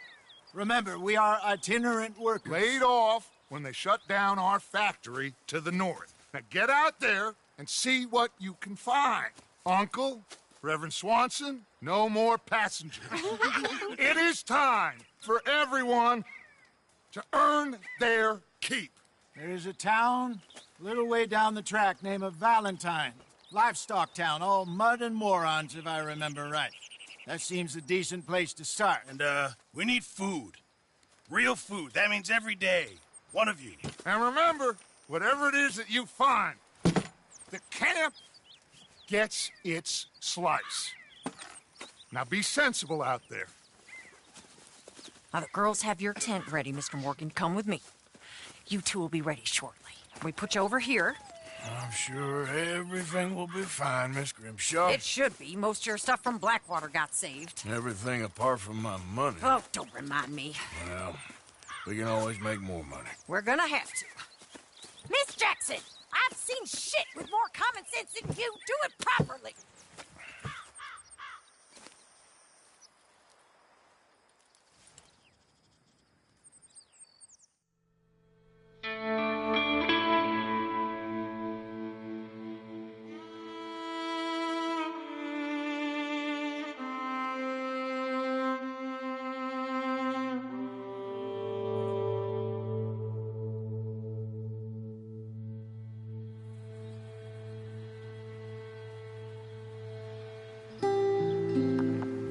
Remember, we are itinerant workers. Laid off when they shut down our factory to the north. Now get out there and see what you can find. Uncle, Reverend Swanson, no more passengers. It is time for everyone to earn their keep. There is a town a little way down the track named Valentine. Livestock town, all mud and morons, if I remember right. That seems a decent place to start. And, we need food. Real food. That means every day. One of you. And remember, whatever it is that you find, the camp gets its slice. Now be sensible out there. Now, the girls have your tent ready, Mr. Morgan. Come with me. You two will be ready shortly. We put you over here. I'm sure everything will be fine, Miss Grimshaw. It should be. Most of your stuff from Blackwater got saved. Everything apart from my money. Oh, don't remind me. Well, we can always make more money. We're gonna have to. Miss Jackson, I've seen shit with more common sense than you. Do it properly.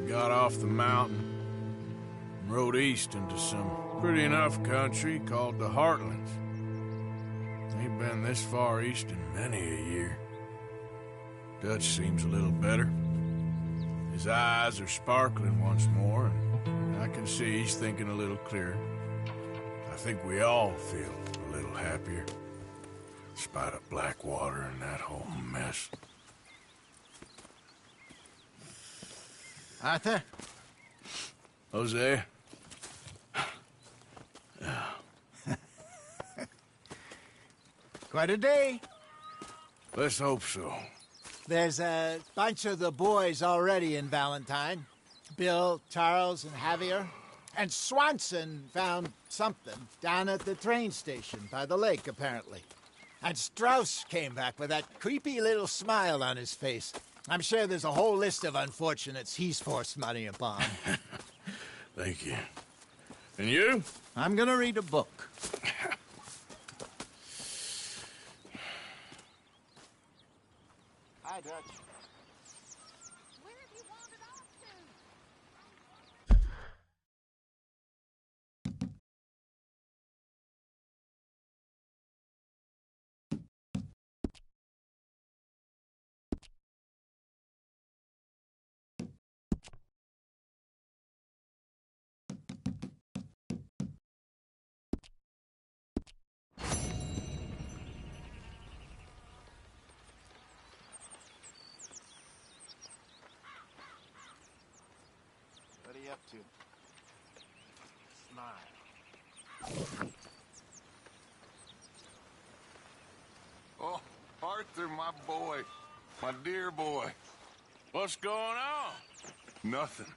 Got off the mountain and rode east into some pretty enough country called the Heartlands. Ain't been this far east in many a year. Dutch seems a little better. His eyes are sparkling once more, and I can see he's thinking a little clearer. I think we all feel a little happier, in spite of Blackwater and that whole mess. Arthur? Jose? Quite a day. Let's hope so. There's a bunch of the boys already in Valentine. Bill, Charles, and Javier. And Swanson found something down at the train station by the lake, apparently. And Strauss came back with that creepy little smile on his face. I'm sure there's a whole list of unfortunates he's forced money upon. Thank you. And you? I'm gonna read a book. Hi, Dutch. Where have you wandered off What are you up to? Smile. Oh, Arthur, my boy. My dear boy. What's going on? Nothing.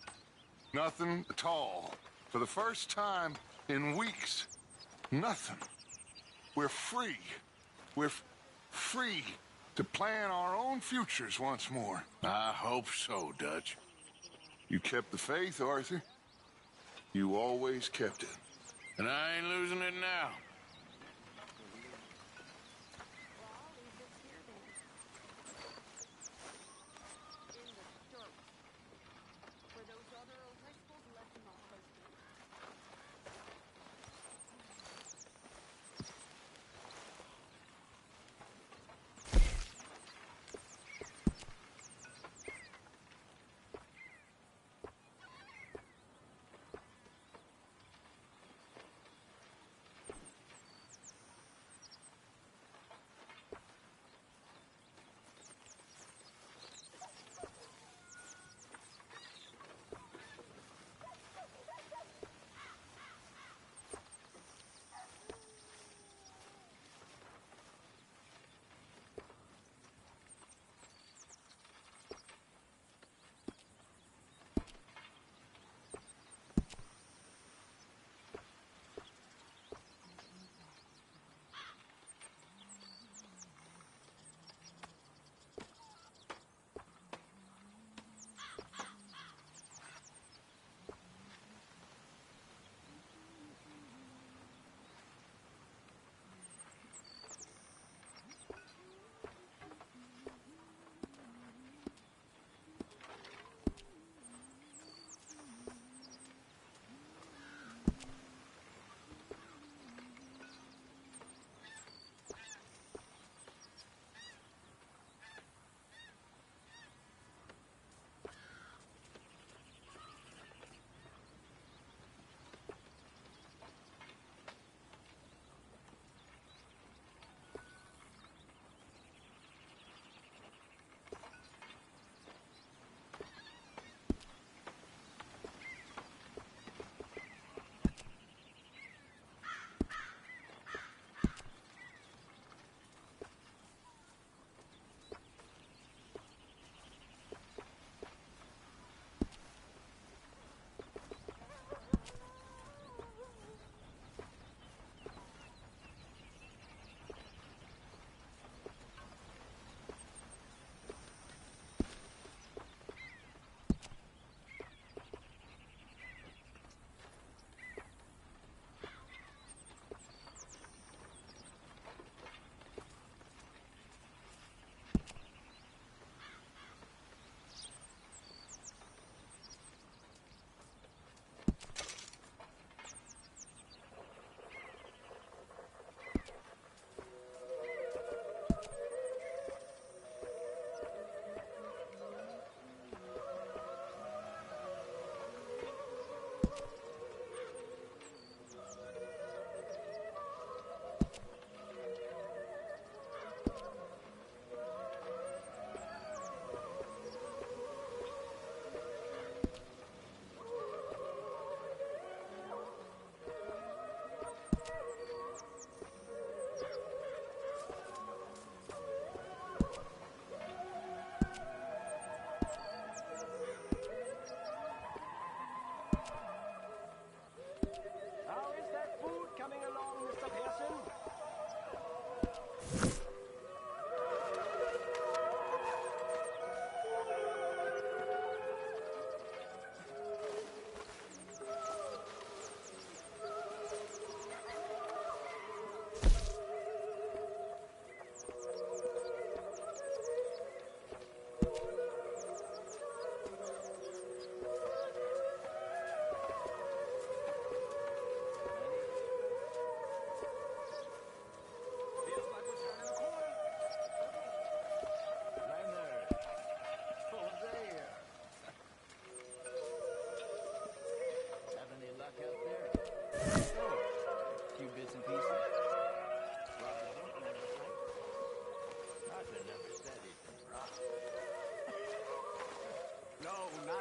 Nothing at all. For the first time in weeks, nothing. We're free. We're free to plan our own futures once more. I hope so, Dutch. You kept the faith, Arthur. You always kept it. And I ain't losing it now.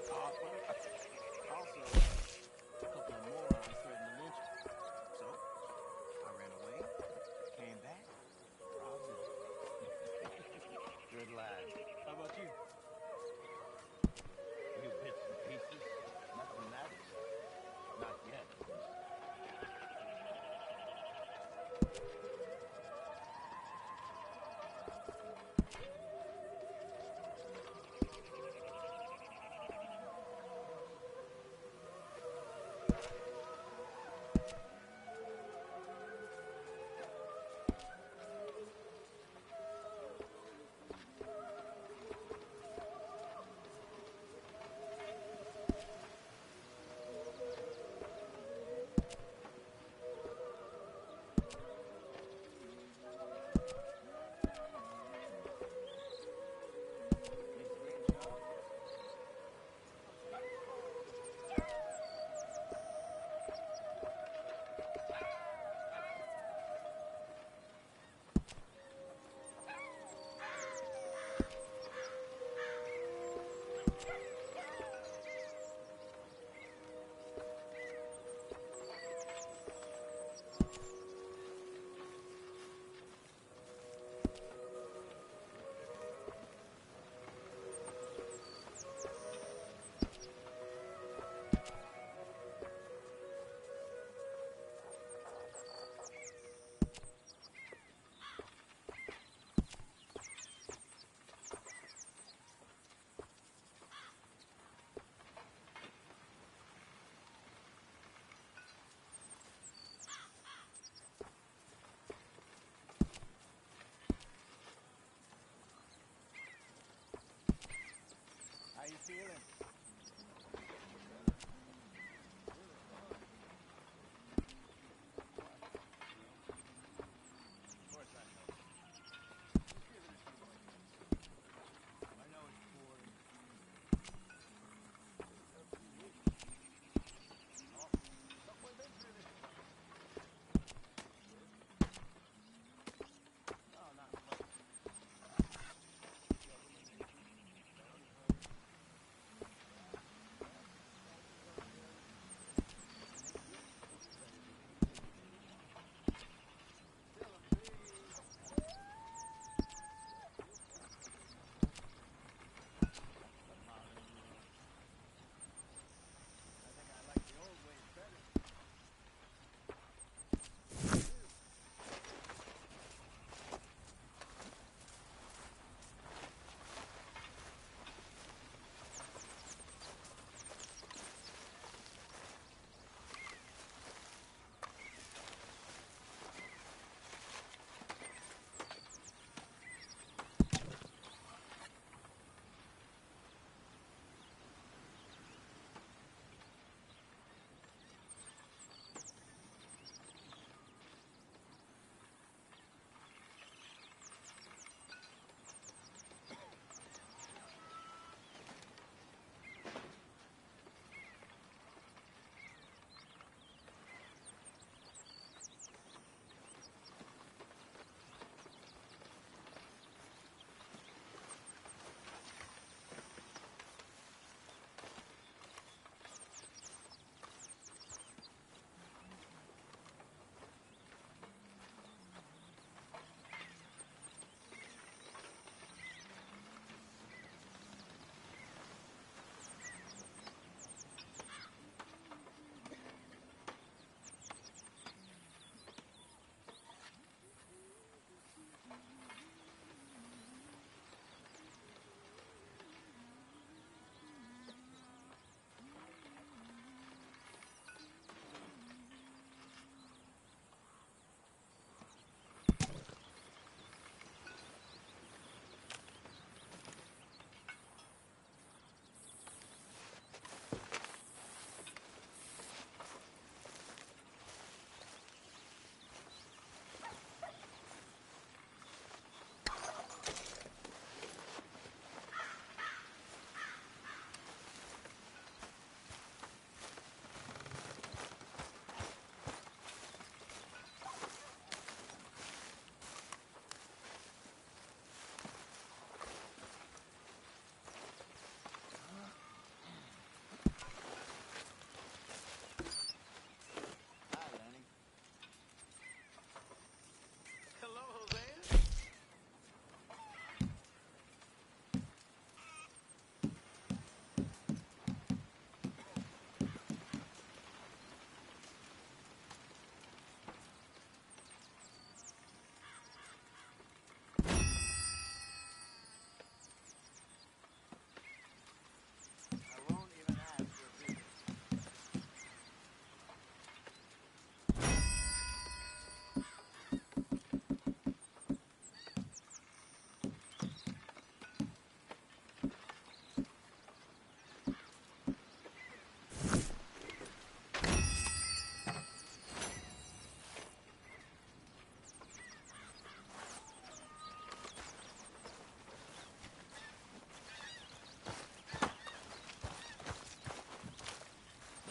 Also, a couple of morons threatened to lynch me. So, I ran away, came back, robbed them. Good lad. How about you? You bits and pieces. Nothing matters. Not yet.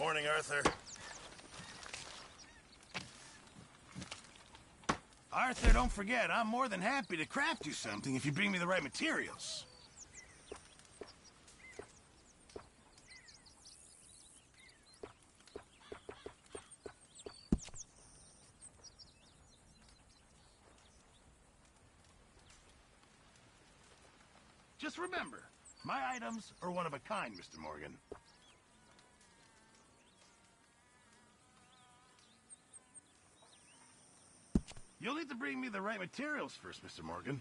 Morning, Arthur. Arthur, don't forget, I'm more than happy to craft you something if you bring me the right materials. Just remember, my items are one of a kind, Mr. Morgan. You'll need to bring me the right materials first, Mr. Morgan.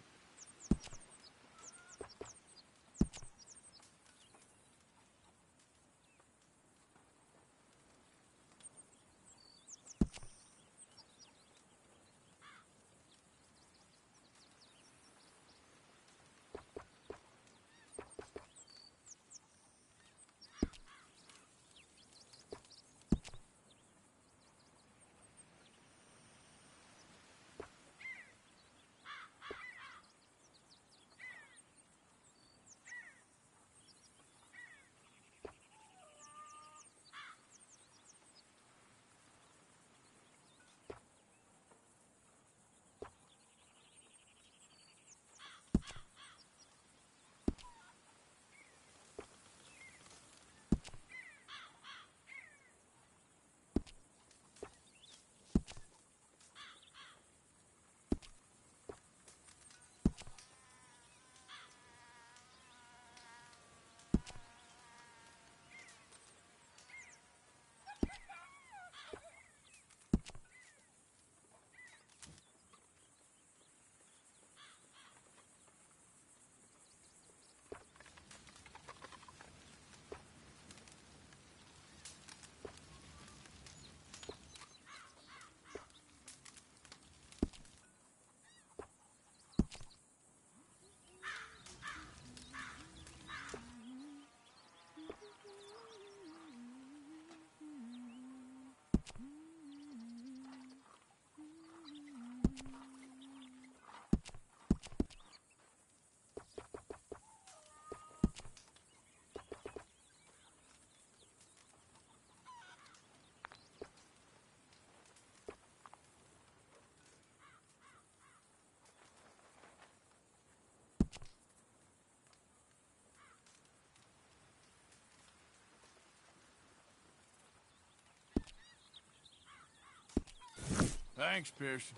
Thanks, Pearson.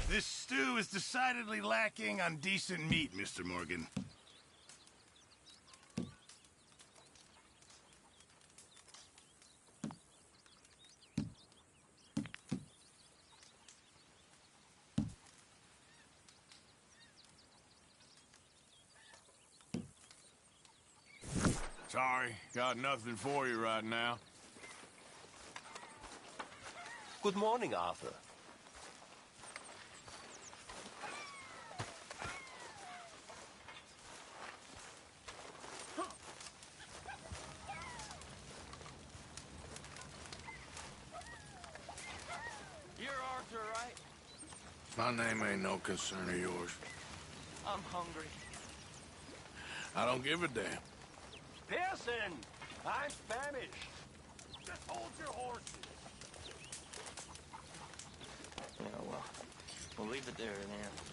This stew is decidedly lacking on decent meat, Mr. Morgan. Sorry, got nothing for you right now. Good morning, Arthur. You're Arthur, right? My name ain't no concern of yours. I'm hungry. I don't give a damn. Pearson! I'm Spanish. Just hold your horses. Yeah, well, we'll leave it there then.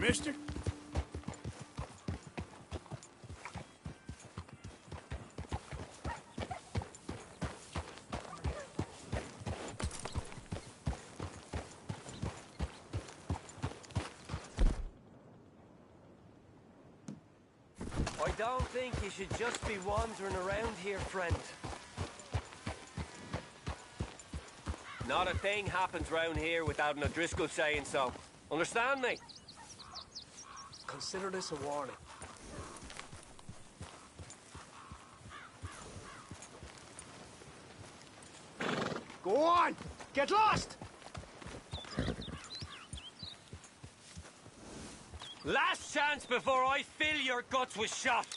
mister? I don't think you should just be wandering around here, friend. Not a thing happens round here without an O'Driscoll saying so. Understand me? Consider this a warning. Go on! Get lost! Last chance before I fill your guts with shot!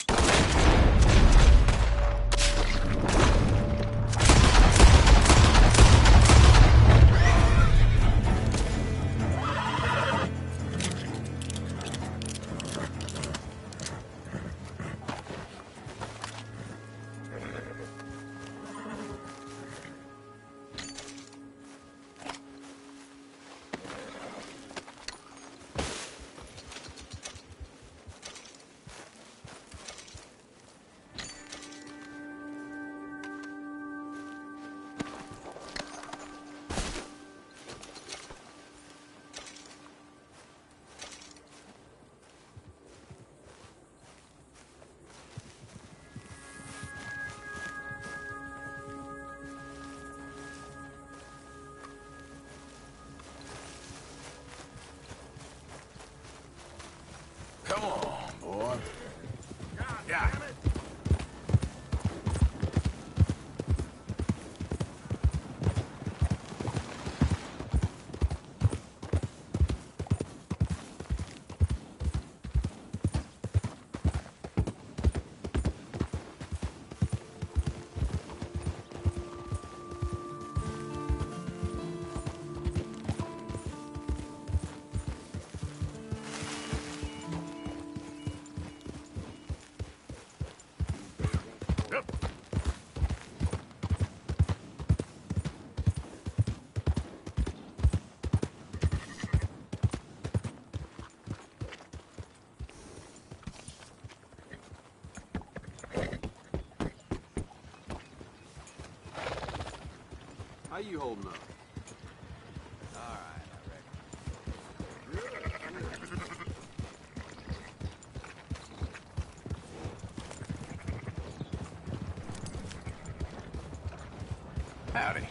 Come on, boy. Yeah. How you holding up? All right, I reckon. Howdy.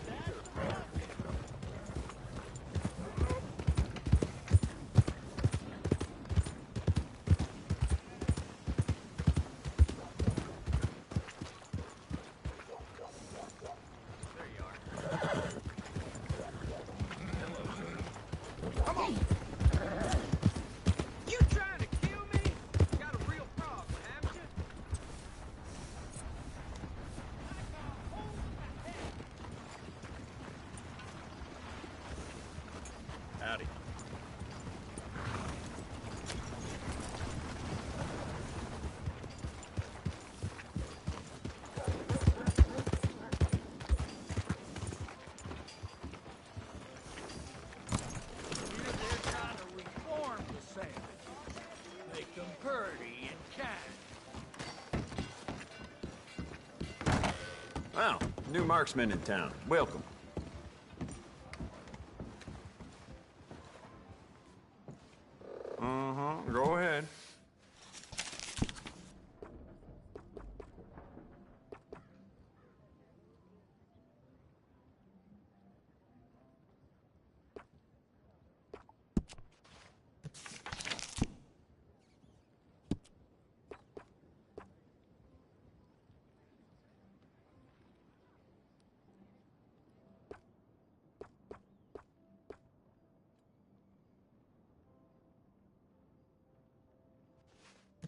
Howdy. Make them purty and kind. Wow, new marksman in town. Welcome. Go ahead.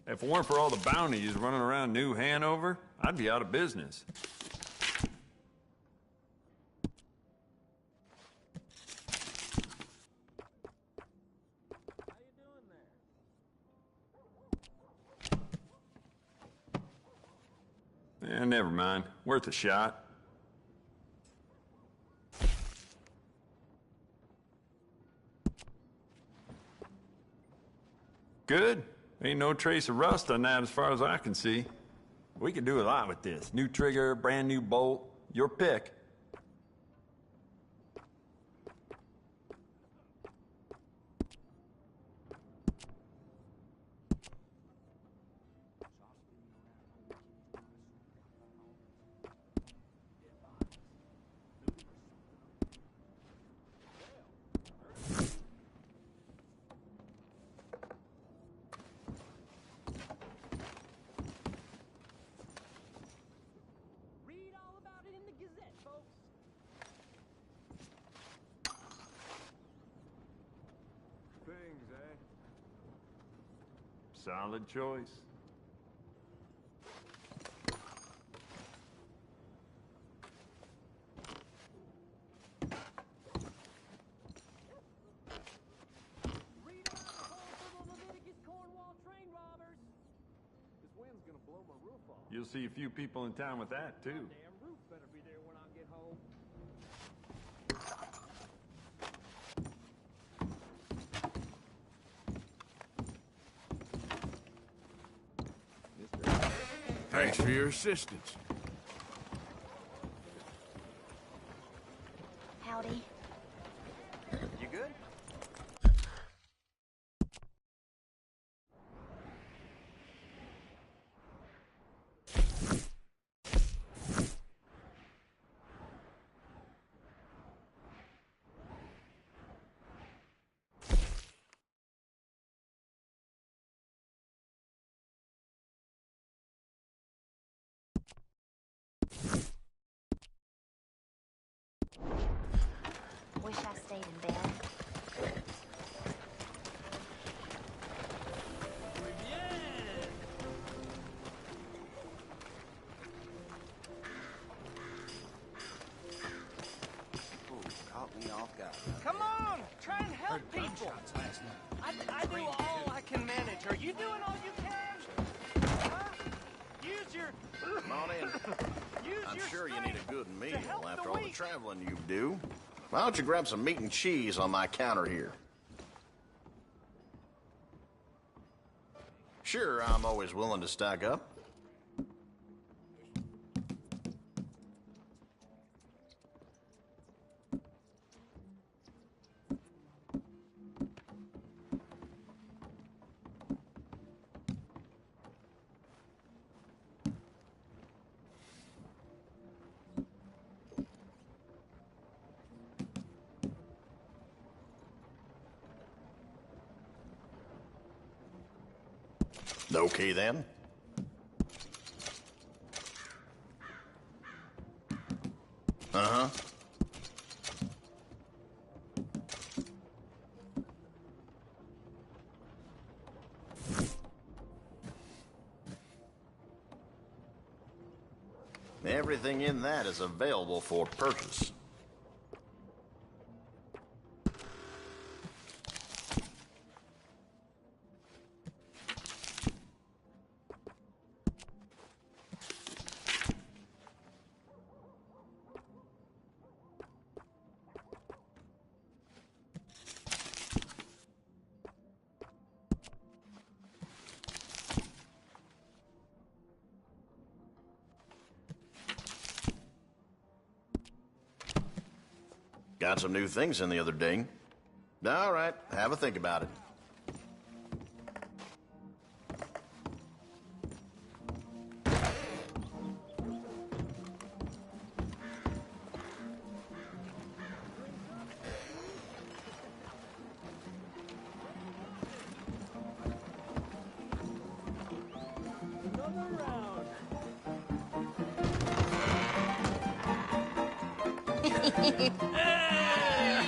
If it weren't for all the bounties running around New Hanover, I'd be out of business. Never mind. Worth a shot. Good. Ain't no trace of rust on that as far as I can see. We can do a lot with this. New trigger, brand new bolt, your pick. Solid choice. You'll see a few people in town with that, too. Thanks for your assistance. Howdy. You good? Wish I stayed in bed. Caught me off guard. Come on, try and help people. I do all I can manage. Are you doing all you can? Huh? Use your... Come on in. I'm sure you need a good meal after all the traveling you do. Why don't you grab some meat and cheese on my counter here? Sure, I'm always willing to stock up. Okay, then. Uh-huh. Everything in that is available for purchase. Got some new things in the other day. All right, have a think about it.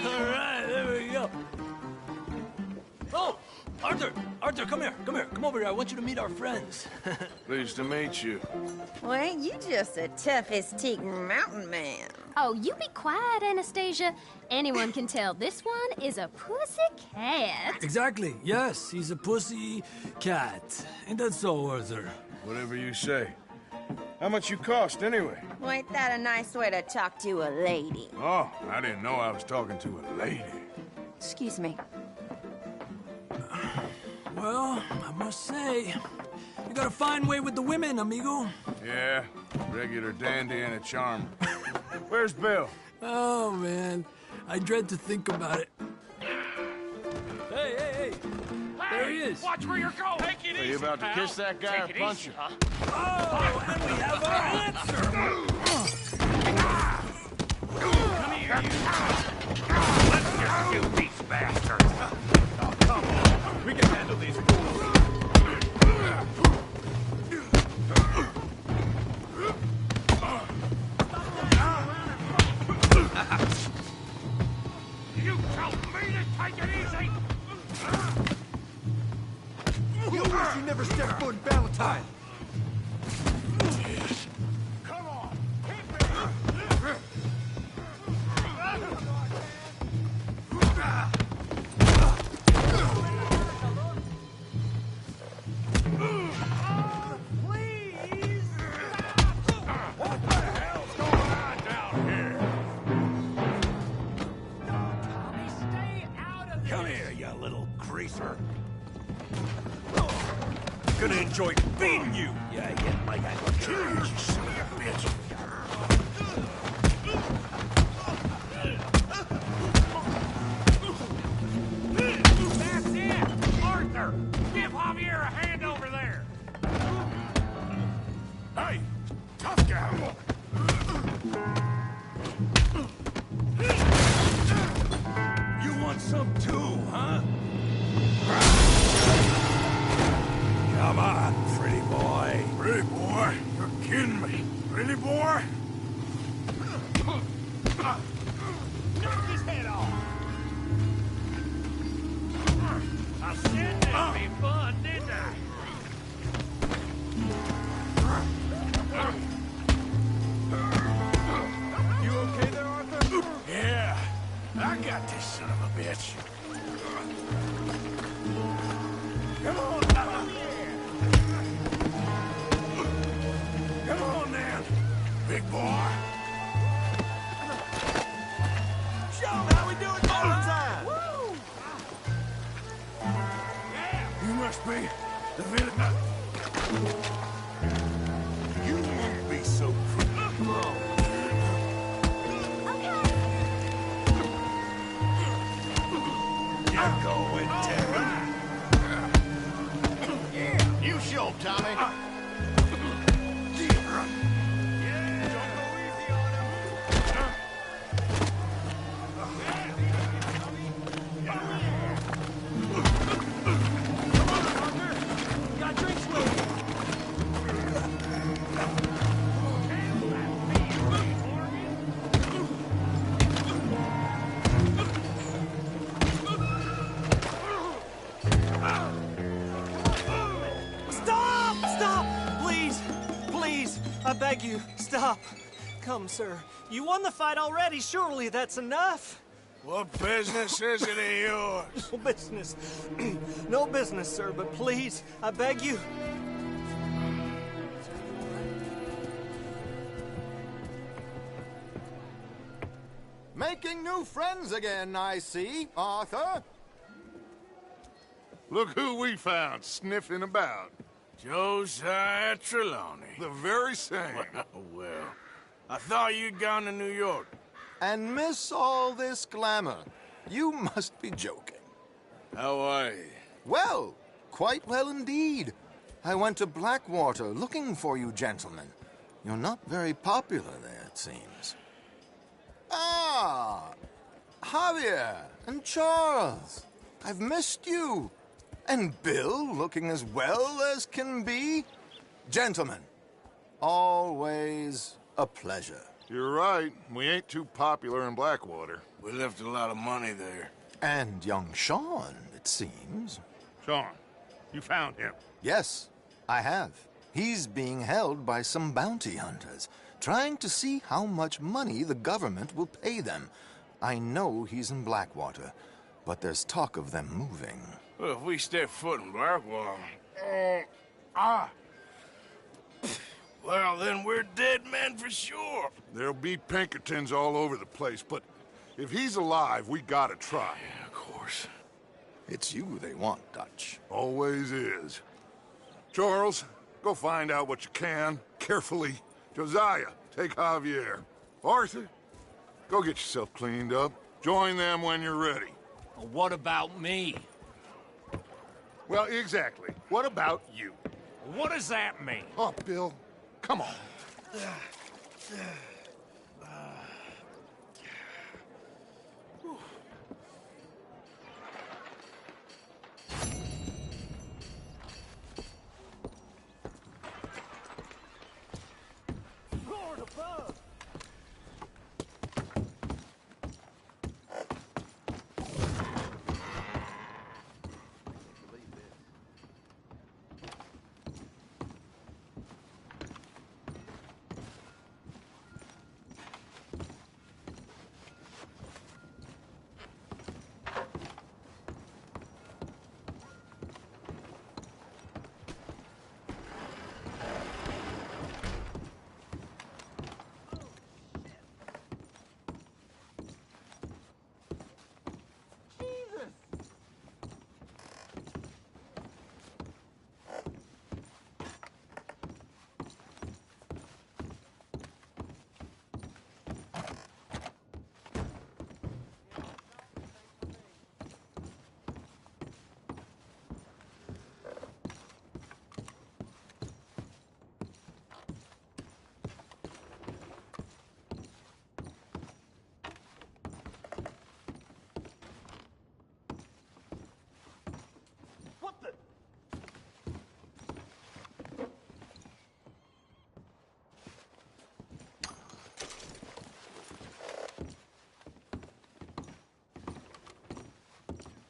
Alright, there we go. Oh, Arthur, come here, come over here. I want you to meet our friends. Pleased to meet you. Well, ain't you just the toughest teak mountain man? Oh, you be quiet, Anastasia. Anyone can tell this one is a pussy cat. Exactly, yes, he's a pussy cat. Ain't that so, Arthur? Whatever you say. How much you cost, anyway? Well, ain't that a nice way to talk to a lady? Oh, I didn't know I was talking to a lady. Excuse me. Well, I must say, you got a fine way with the women, amigo. Yeah, regular dandy and a charm. Where's Bill? Oh, man. I dread to think about it. Hey! There he is. Watch where you're going. Take it easy, Are you about to pal. kiss that guy or Take it punch easy, him? huh? Oh, and we have our answer. Come here, you. Let's just shoot these bastards. Oh, come on. We can handle these fools. You told me to take it easy. You wish you never stepped foot in Valentine. Come on. Keep it. Please! What the hell's going on down here? Tommy, stay out of this! Come here, you little greaser. Gonna enjoy beating you. Yeah, get like I look at you, Son of a bitch. That's it! Arthur! Give Javier a hand over there! Hey! Tough guy! You want some too, huh? Come on, pretty boy. Pretty boy? You're kidding me. Pretty boy? Knock his head off! I said that'd be fun, didn't I? You okay there, Arthur? Yeah. I got this son of a bitch. Come on, fella. Come on, then. Big boy. Show 'em how we do it Valentine! Woo! You must be the village. You won't be so cruel. You're going down. You show 'em, Tommy. Got drinks with you. Stop! Stop! Please! Please! I beg you, stop. Come, sir. You won the fight already. Surely that's enough. What business is it of yours? No business. No business, sir, but please, I beg you. Making new friends again, I see, Arthur. Look who we found sniffing about. Josiah Trelawney. The very same. Well, I thought you'd gone to New York. And miss all this glamour. You must be joking. How are you? Well, quite well indeed. I went to Blackwater looking for you gentlemen. You're not very popular there, it seems. Ah, Javier and Charles. I've missed you. And Bill looking as well as can be. Gentlemen, always a pleasure. You're right. We ain't too popular in Blackwater. We left a lot of money there. And young Sean, it seems. Sean, you found him. Yes, I have. He's being held by some bounty hunters, trying to see how much money the government will pay them. I know he's in Blackwater, but there's talk of them moving. Well, if we step foot in Blackwater... Well, then we're dead men for sure. There'll be Pinkertons all over the place, but if he's alive, we gotta try. Yeah, of course. It's you they want, Dutch. Always is. Charles, go find out what you can, carefully. Josiah, take Javier. Arthur, go get yourself cleaned up. Join them when you're ready. Well, what about me? Well, exactly. What about you? What does that mean? Oh, Bill, come on. Lord above!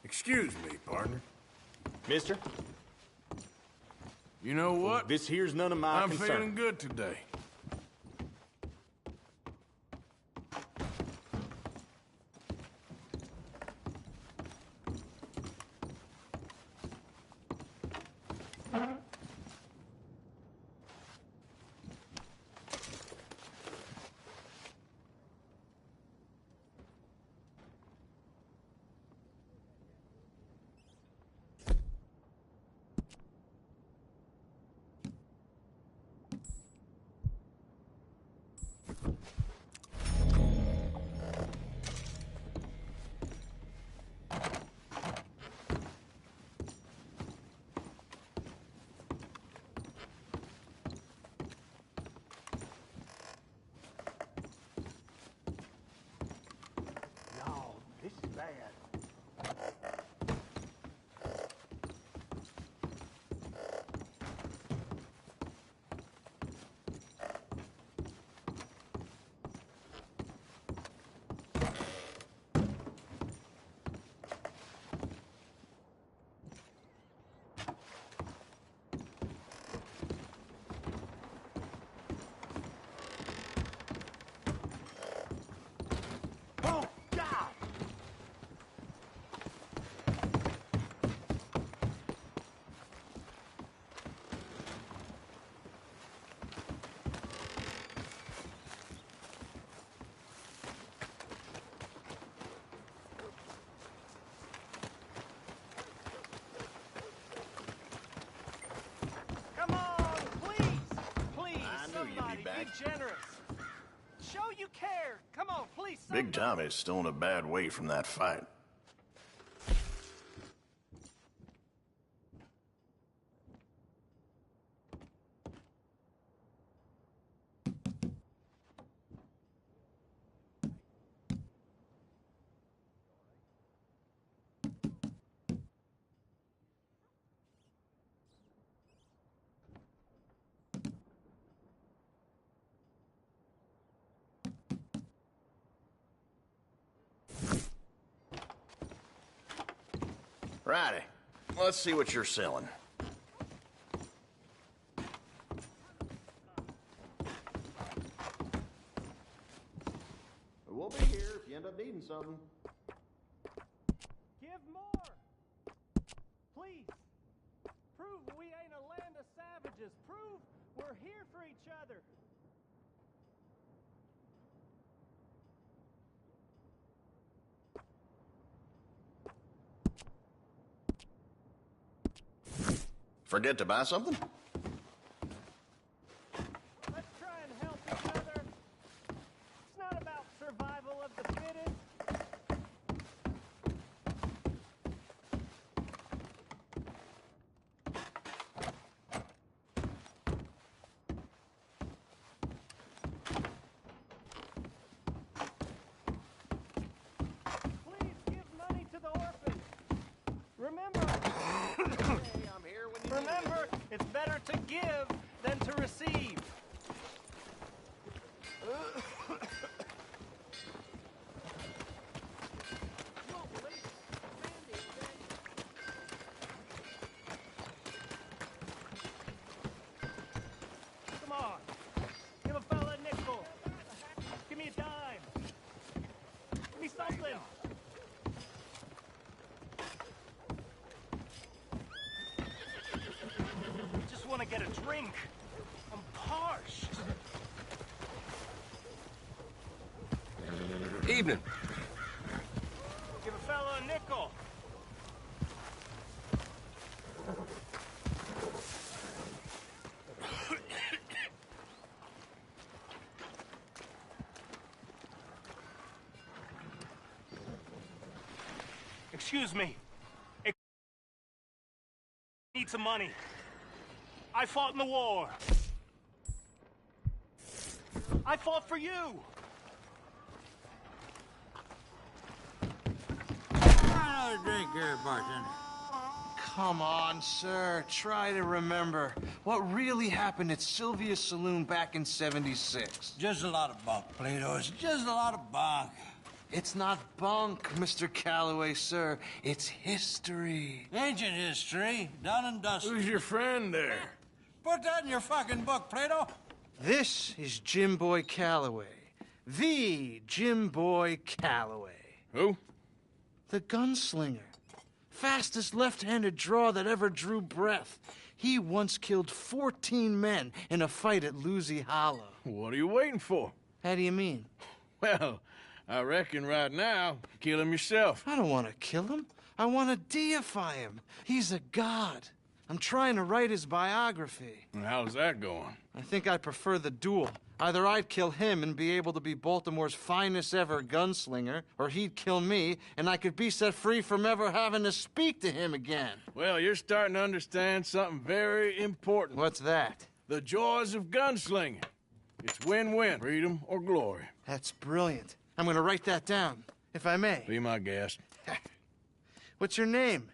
Excuse me, partner. Mister? You know what? This here's none of my I'm concern. feeling good today. This is bad. Oh, God! Come on, please! Please, I knew you'd be somebody, back. be generous. Show you care. Come on, please, Big Tommy's still in a bad way from that fight. Righty. Let's see what you're selling. We'll be here if you end up needing something. Give more. Please. Prove we ain't a land of savages. Prove we're here for each other. Forget to buy something? Let's try and help each other. It's not about survival of the fittest. Please give money to the orphans. Remember, remember, it's better to give than to receive. Come on, give a fella a nickel. Give me a dime. Give me something. Just want to get a drink. I'm parched. Evening. Give a fella a nickel. Excuse me. Need some money. I fought in the war. I fought for you. Another drink here, bartender. Come on, sir. Try to remember what really happened at Sylvia's Saloon back in '76. Just a lot of bunk, Plato. It's just a lot of bunk. It's not bunk, Mr. Calloway, sir. It's history. Ancient history, done and dusted. Who's your friend there? Put that in your fucking book, Plato. This is Jim Boy Calloway. The Jim Boy Calloway. Who? The gunslinger. Fastest left-handed draw that ever drew breath. He once killed 14 men in a fight at Lucy Hollow. What are you waiting for? How do you mean? Well, I reckon right now, kill him yourself. I don't want to kill him. I want to deify him. He's a god. I'm trying to write his biography. And how's that going? I think I prefer the duel. Either I'd kill him and be able to be Baltimore's finest ever gunslinger, or he'd kill me and I could be set free from ever having to speak to him again. Well, you're starting to understand something very important. What's that? The joys of gunslinging. It's win-win, freedom or glory. That's brilliant. I'm going to write that down, if I may. Be my guest. What's your name?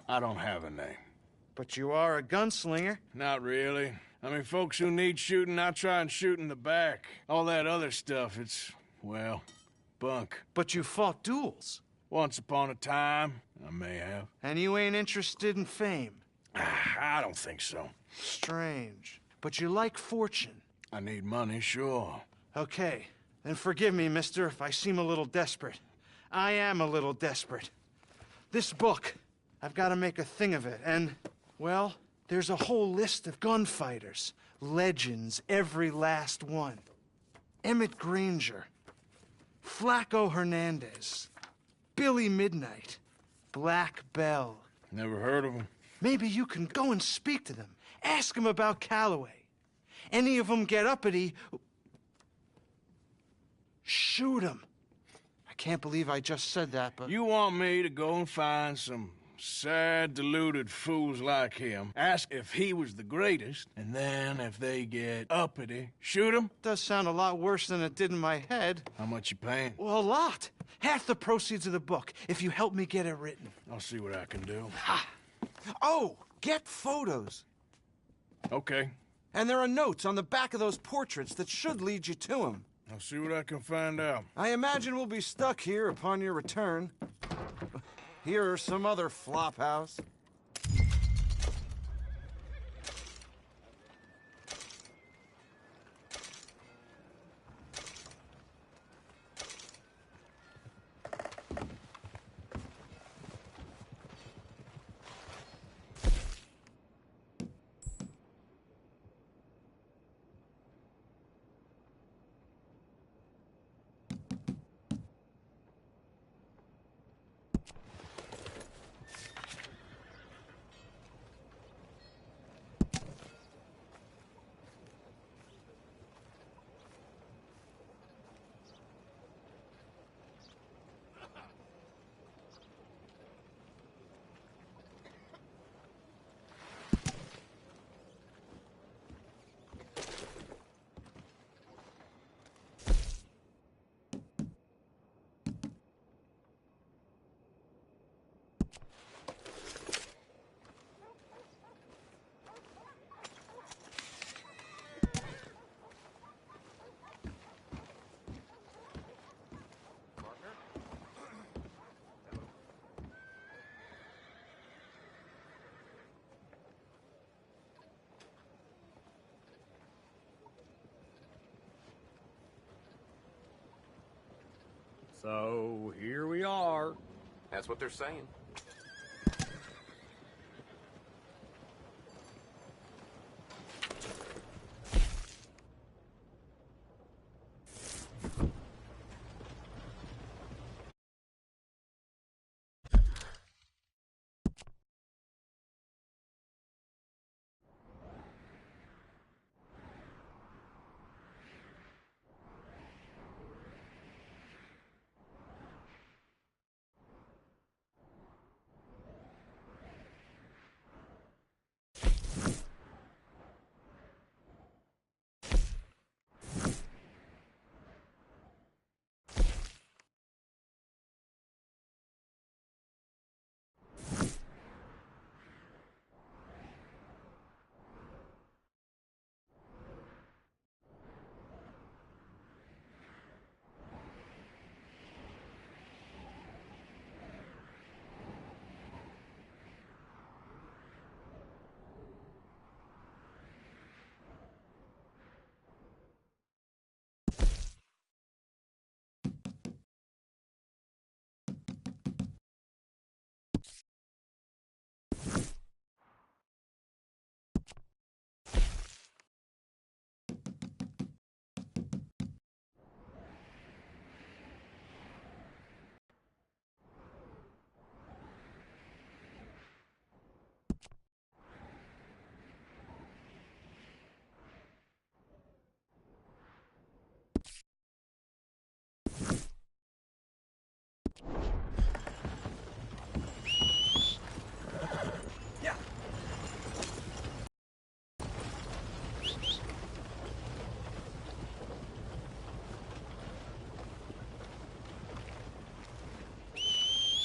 I don't have a name. But you are a gunslinger. Not really. I mean, folks who need shooting, I try and shoot in the back. All that other stuff, it's, well, bunk. But you fought duels. Once upon a time, I may have. And you ain't interested in fame. I don't think so. Strange. But you like fortune. I need money, sure. Okay. Then forgive me, mister, if I seem a little desperate. I am a little desperate. This book, I've got to make a thing of it, and, well, there's a whole list of gunfighters. Legends, every last one. Emmett Granger, Flaco Hernandez, Billy Midnight, Black Bell. Never heard of them. Maybe you can go and speak to them. Ask them about Calloway. Any of them get uppity, shoot them. I can't believe I just said that, but... You want me to go and find some sad, deluded fools like him, ask if he was the greatest, and then if they get uppity, shoot him? Does sound a lot worse than it did in my head. How much you paying? Well, a lot. Half the proceeds of the book, if you help me get it written. I'll see what I can do. Ha! Oh, get photos. Okay. And there are notes on the back of those portraits that should lead you to him. I'll see what I can find out. I imagine we'll be stuck here upon your return. Here or some other flophouse. So, here we are. That's what they're saying.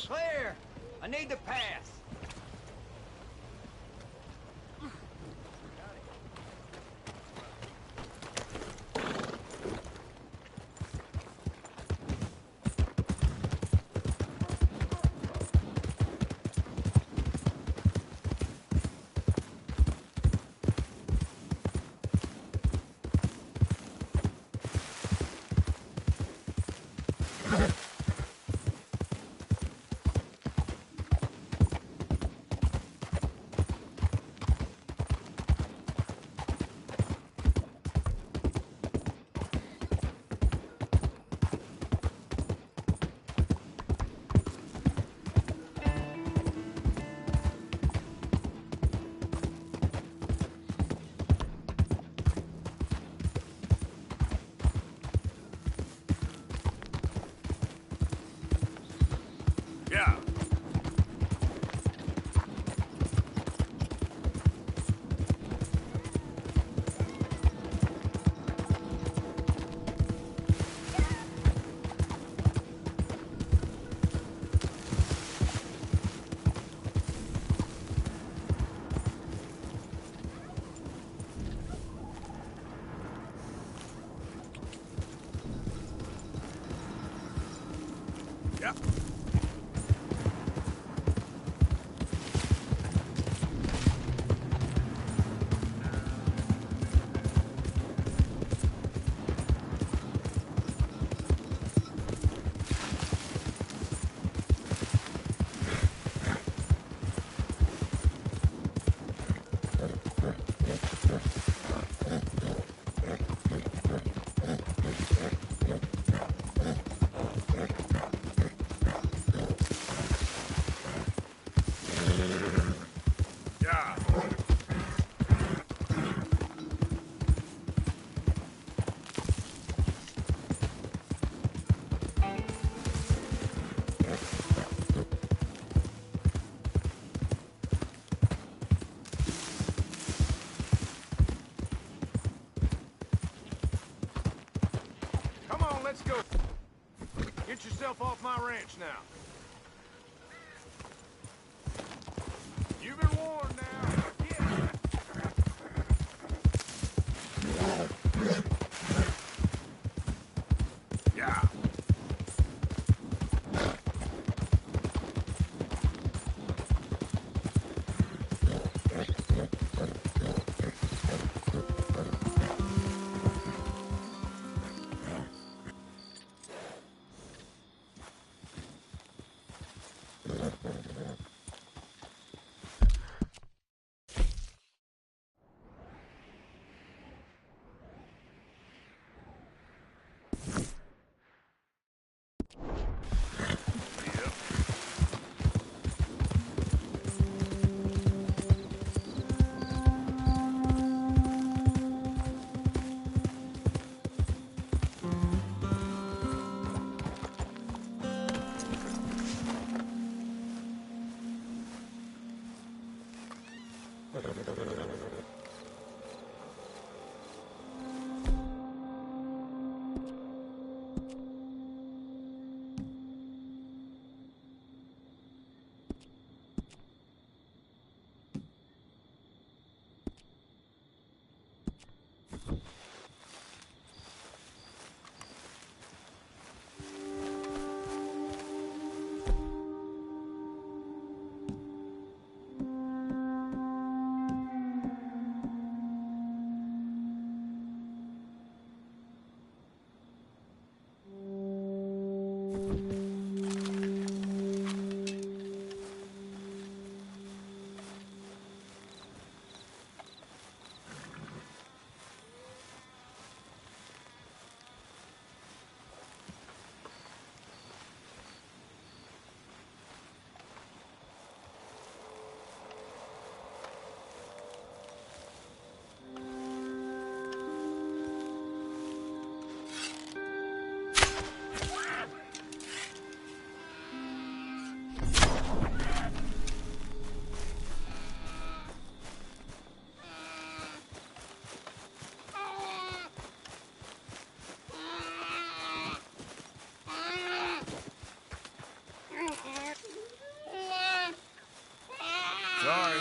Clear! I need to pass. Yeah. Yeah. Come on, let's go. Get yourself off my ranch now. You've been warned now. Yeah. Sorry.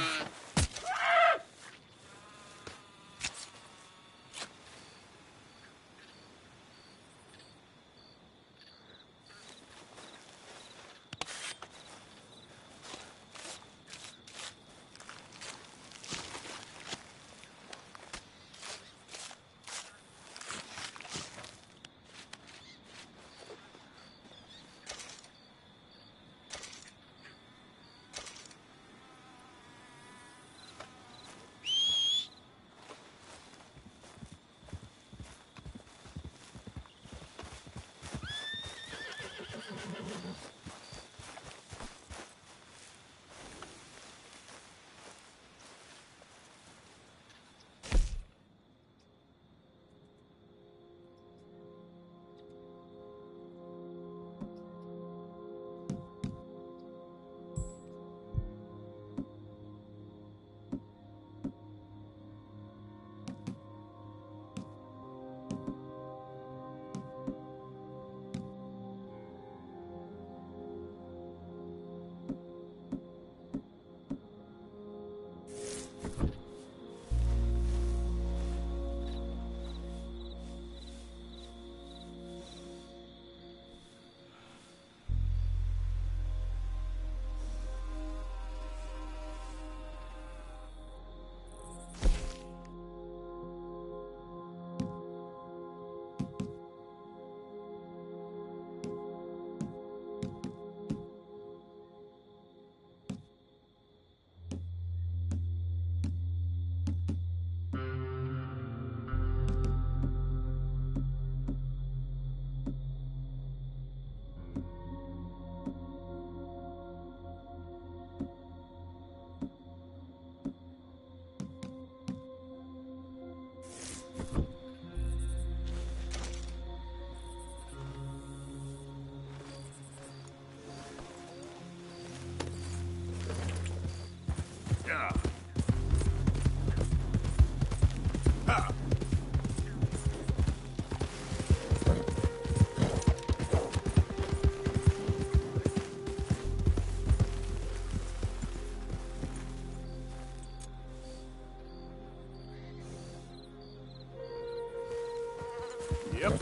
Yep.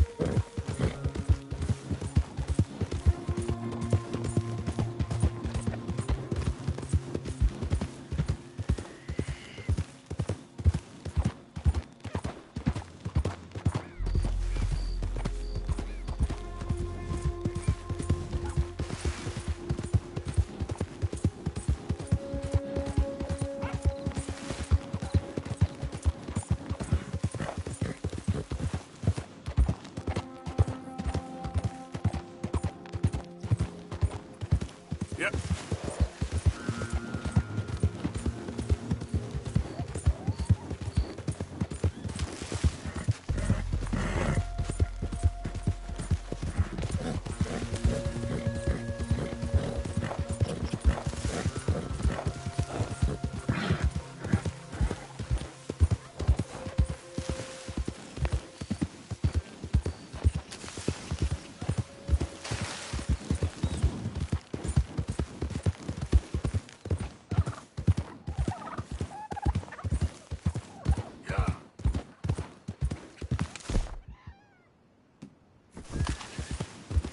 Yep.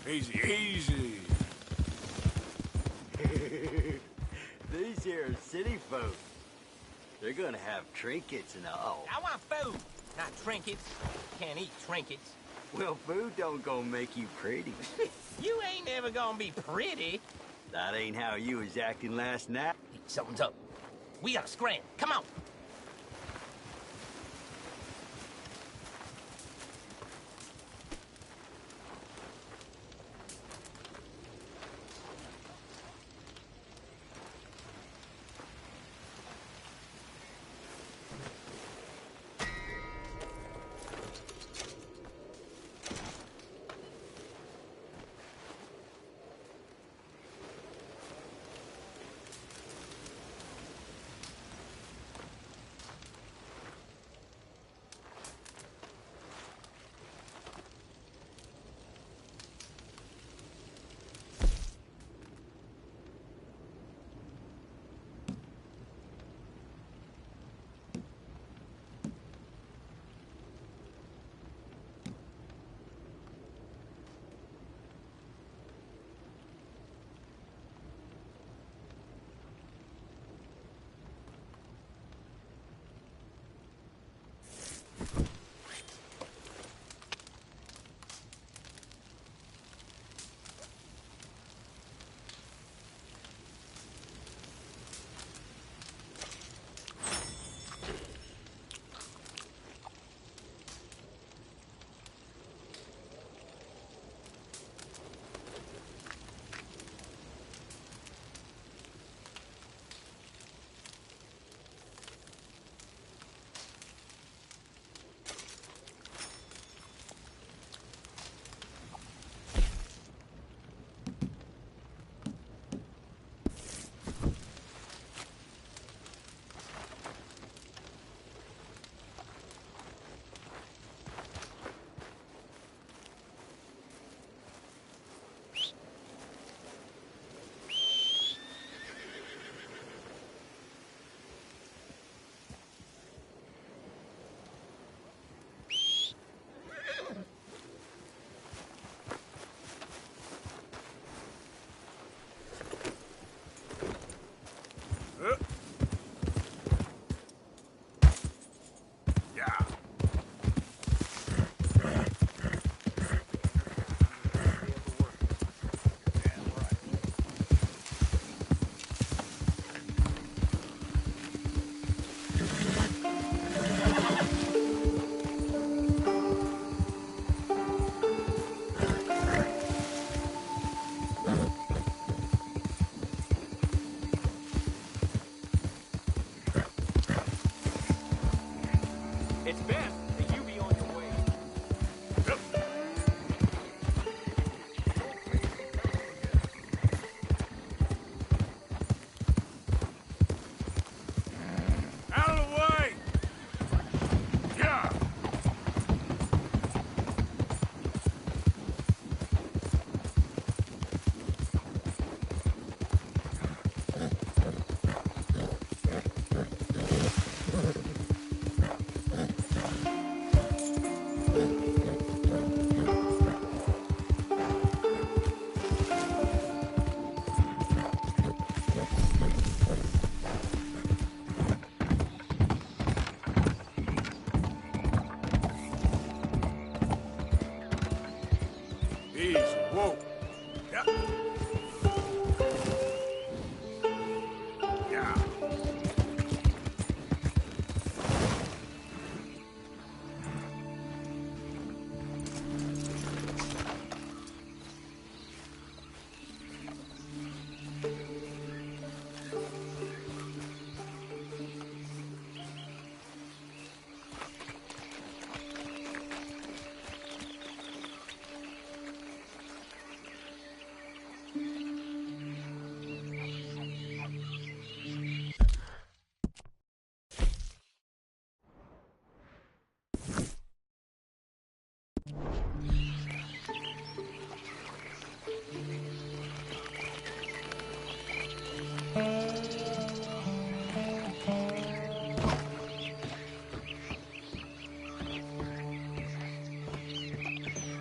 Easy, easy. These here city folk, they're gonna have trinkets and all. I want food, not trinkets. Can't eat trinkets. Well, food don't go make you pretty. You ain't never gonna be pretty. That ain't how you was acting last night. Something's up. We gotta scram. Come on.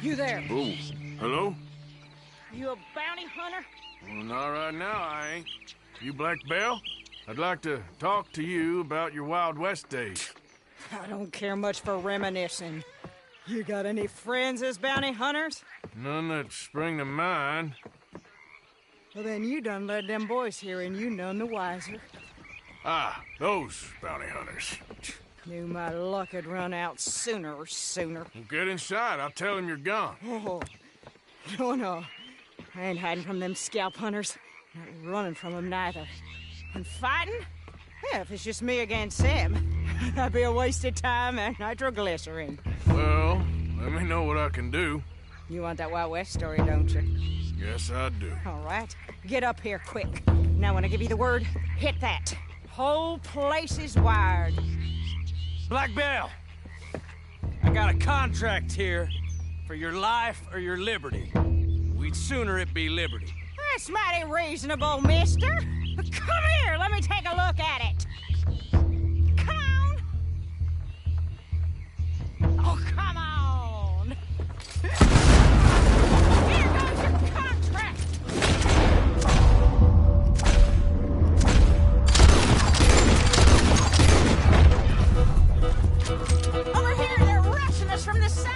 You there? Oh, hello? You a bounty hunter? Well, not right now, I ain't. You Black Belle? I'd like to talk to you about your Wild West days. I don't care much for reminiscing. You got any friends as bounty hunters? None that spring to mind. Well, then you done led them boys here and you none the wiser. Ah, those bounty hunters. Knew my luck had run out sooner. Well, get inside. I'll tell them you're gone. Oh, no. I ain't hiding from them scalp hunters. Not running from them neither. And fighting? Yeah, if it's just me against them, that'd be a wasted time and nitroglycerin. Well, let me know what I can do. You want that Wild West story, don't you? Yes, I do. All right. Get up here quick. Now, when I give you the word, hit that. Whole place is wired. Black Bell, I got a contract here for your life or your liberty. We'd sooner it be liberty. That's mighty reasonable, mister. Come here, let me take a look at it. Come on. Oh, come on. Here goes your contract. Over here, they're rushing us from the side.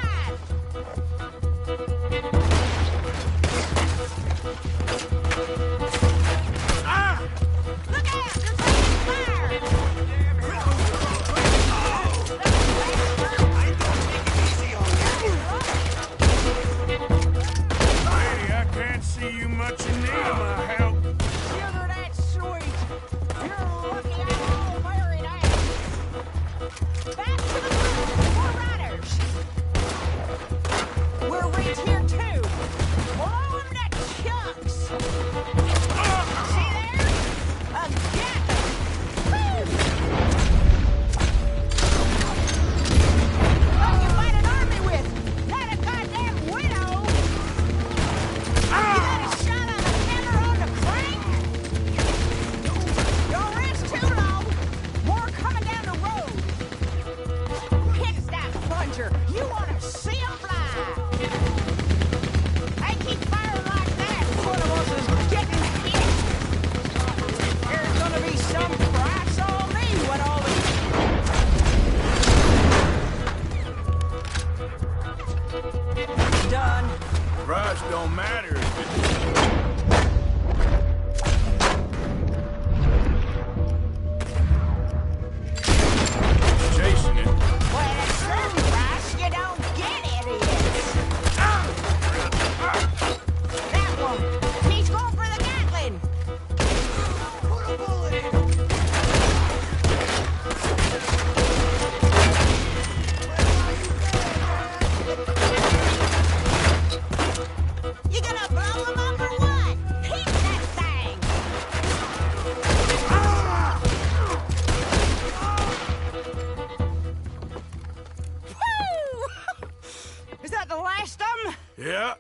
Look out! They're taking fire! Lady, I can't see you much in need of my help. Sugar, that's sweet. You're lucky I'm all married out. Back to the group. More riders. We'll reach here too. Blow them to chunks. See there? A gatling. Woo! Oh, you fight an army with. Not a goddamn widow. You got a shot on the hammer on the crank? Don't rest too long. More coming down the road. Hit that plunger. You want to see 'em fly. They keep firing like that. One of us is getting hit. There's gonna be some price on me when all this done. Price don't matter if chasing it. Well, at a certain price, you don't get idiots. That one. He's going for the Gatling. Put a bullet in. You gonna blow him up or what? Hit that thing. Woo! Is that the last of them? Yeah.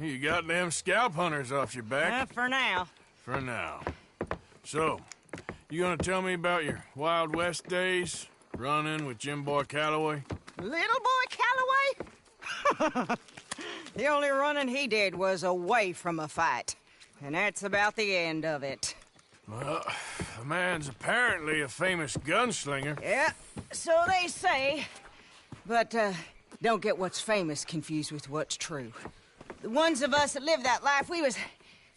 You got them scalp hunters off your back. For now. For now. So, you gonna tell me about your Wild West days? Running with Jim Boy Calloway? Little boy Calloway? The only running he did was away from a fight. And that's about the end of it. Well, the man's apparently a famous gunslinger. Yeah, so they say. But, don't get what's famous confused with what's true. The ones of us that lived that life, we was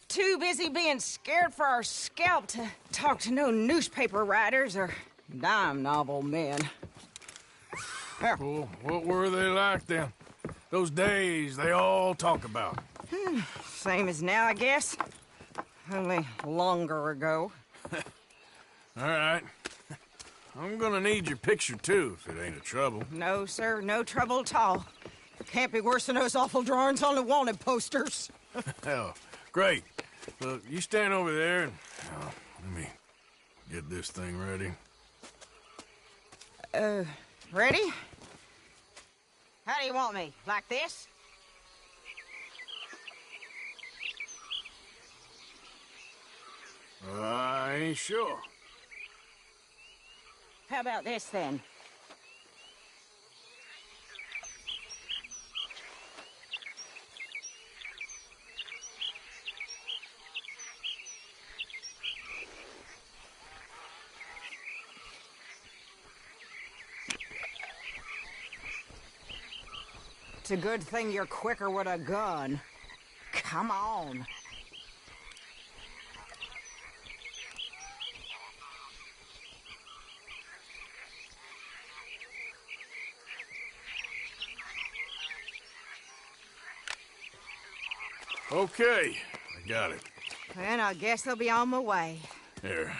too busy being scared for our scalp to talk to no newspaper writers or dime novel men. Well, what were they like then? Those days they all talk about. Same as now, I guess. Only longer ago. All right. I'm gonna need your picture, too, if it ain't a trouble. No, sir, no trouble at all. Can't be worse than those awful drawings on the wanted posters. Hell, great. Look, you stand over there and... let me get this thing ready. Ready? How do you want me? Like this? I ain't sure. How about this, then? It's a good thing you're quicker with a gun. Come on. Okay, I got it. Well, I guess they'll be on my way. Here.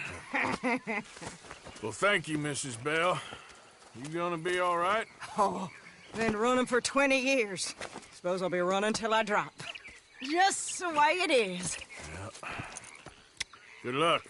Well, thank you, Mrs. Bell. You gonna be all right? Oh, been running for 20 years. Suppose I'll be running till I drop. Just the way it is. Yeah. Good luck.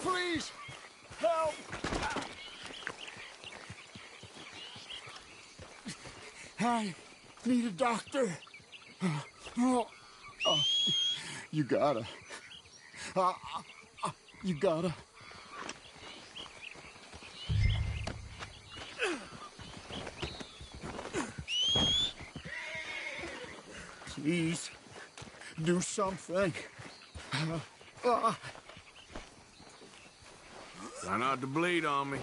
Please, help! I need a doctor. You gotta. You gotta. Please, do something. Try not to bleed on me.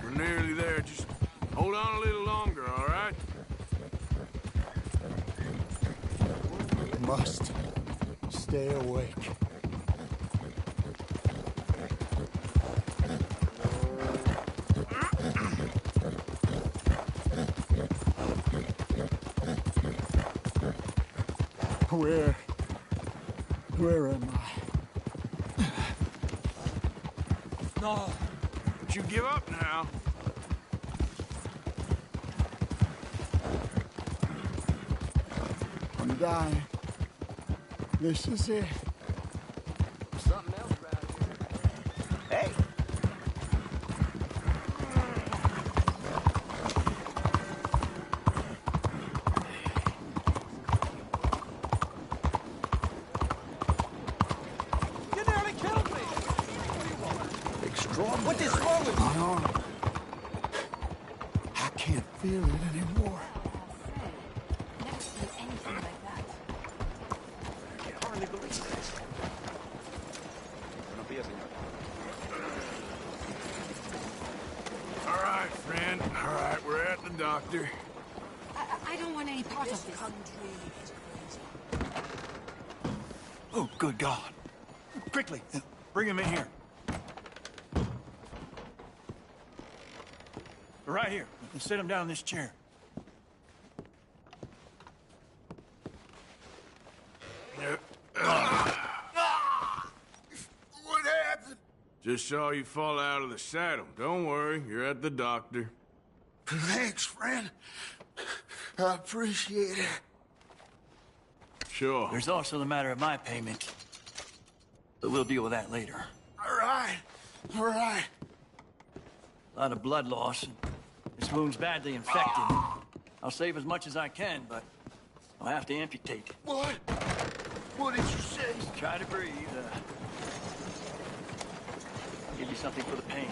We're nearly there. Just hold on a little longer, all right? Must stay awake. Where am I? No. Don't you give up now. I'm dying. This is it. Something else around here. Hey! You nearly killed me! Extraordinary. What is wrong with My arm. I can't feel it anymore. Never seen anything like that. I can hardly believe this. Buenos días, señor. All right, friend. All right, we're at the doctor. I don't want any part of this. Oh, good God. Quickly, bring him in here. Right here. Sit him down in this chair. What happened? Just saw you fall out of the saddle. Don't worry, you're at the doctor. Thanks, friend. I appreciate it. Sure. There's also the matter of my payment. But we'll deal with that later. All right. All right. A lot of blood loss. And this wound's badly infected. I'll save as much as I can, but I'll have to amputate. What? What did you say? Try to breathe. I'll give you something for the pain.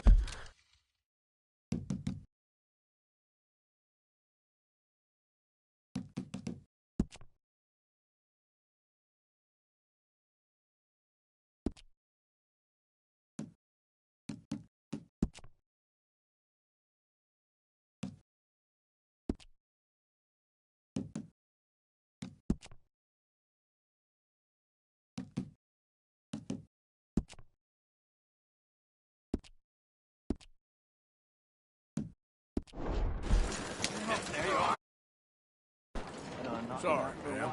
There you are. Sorry, man.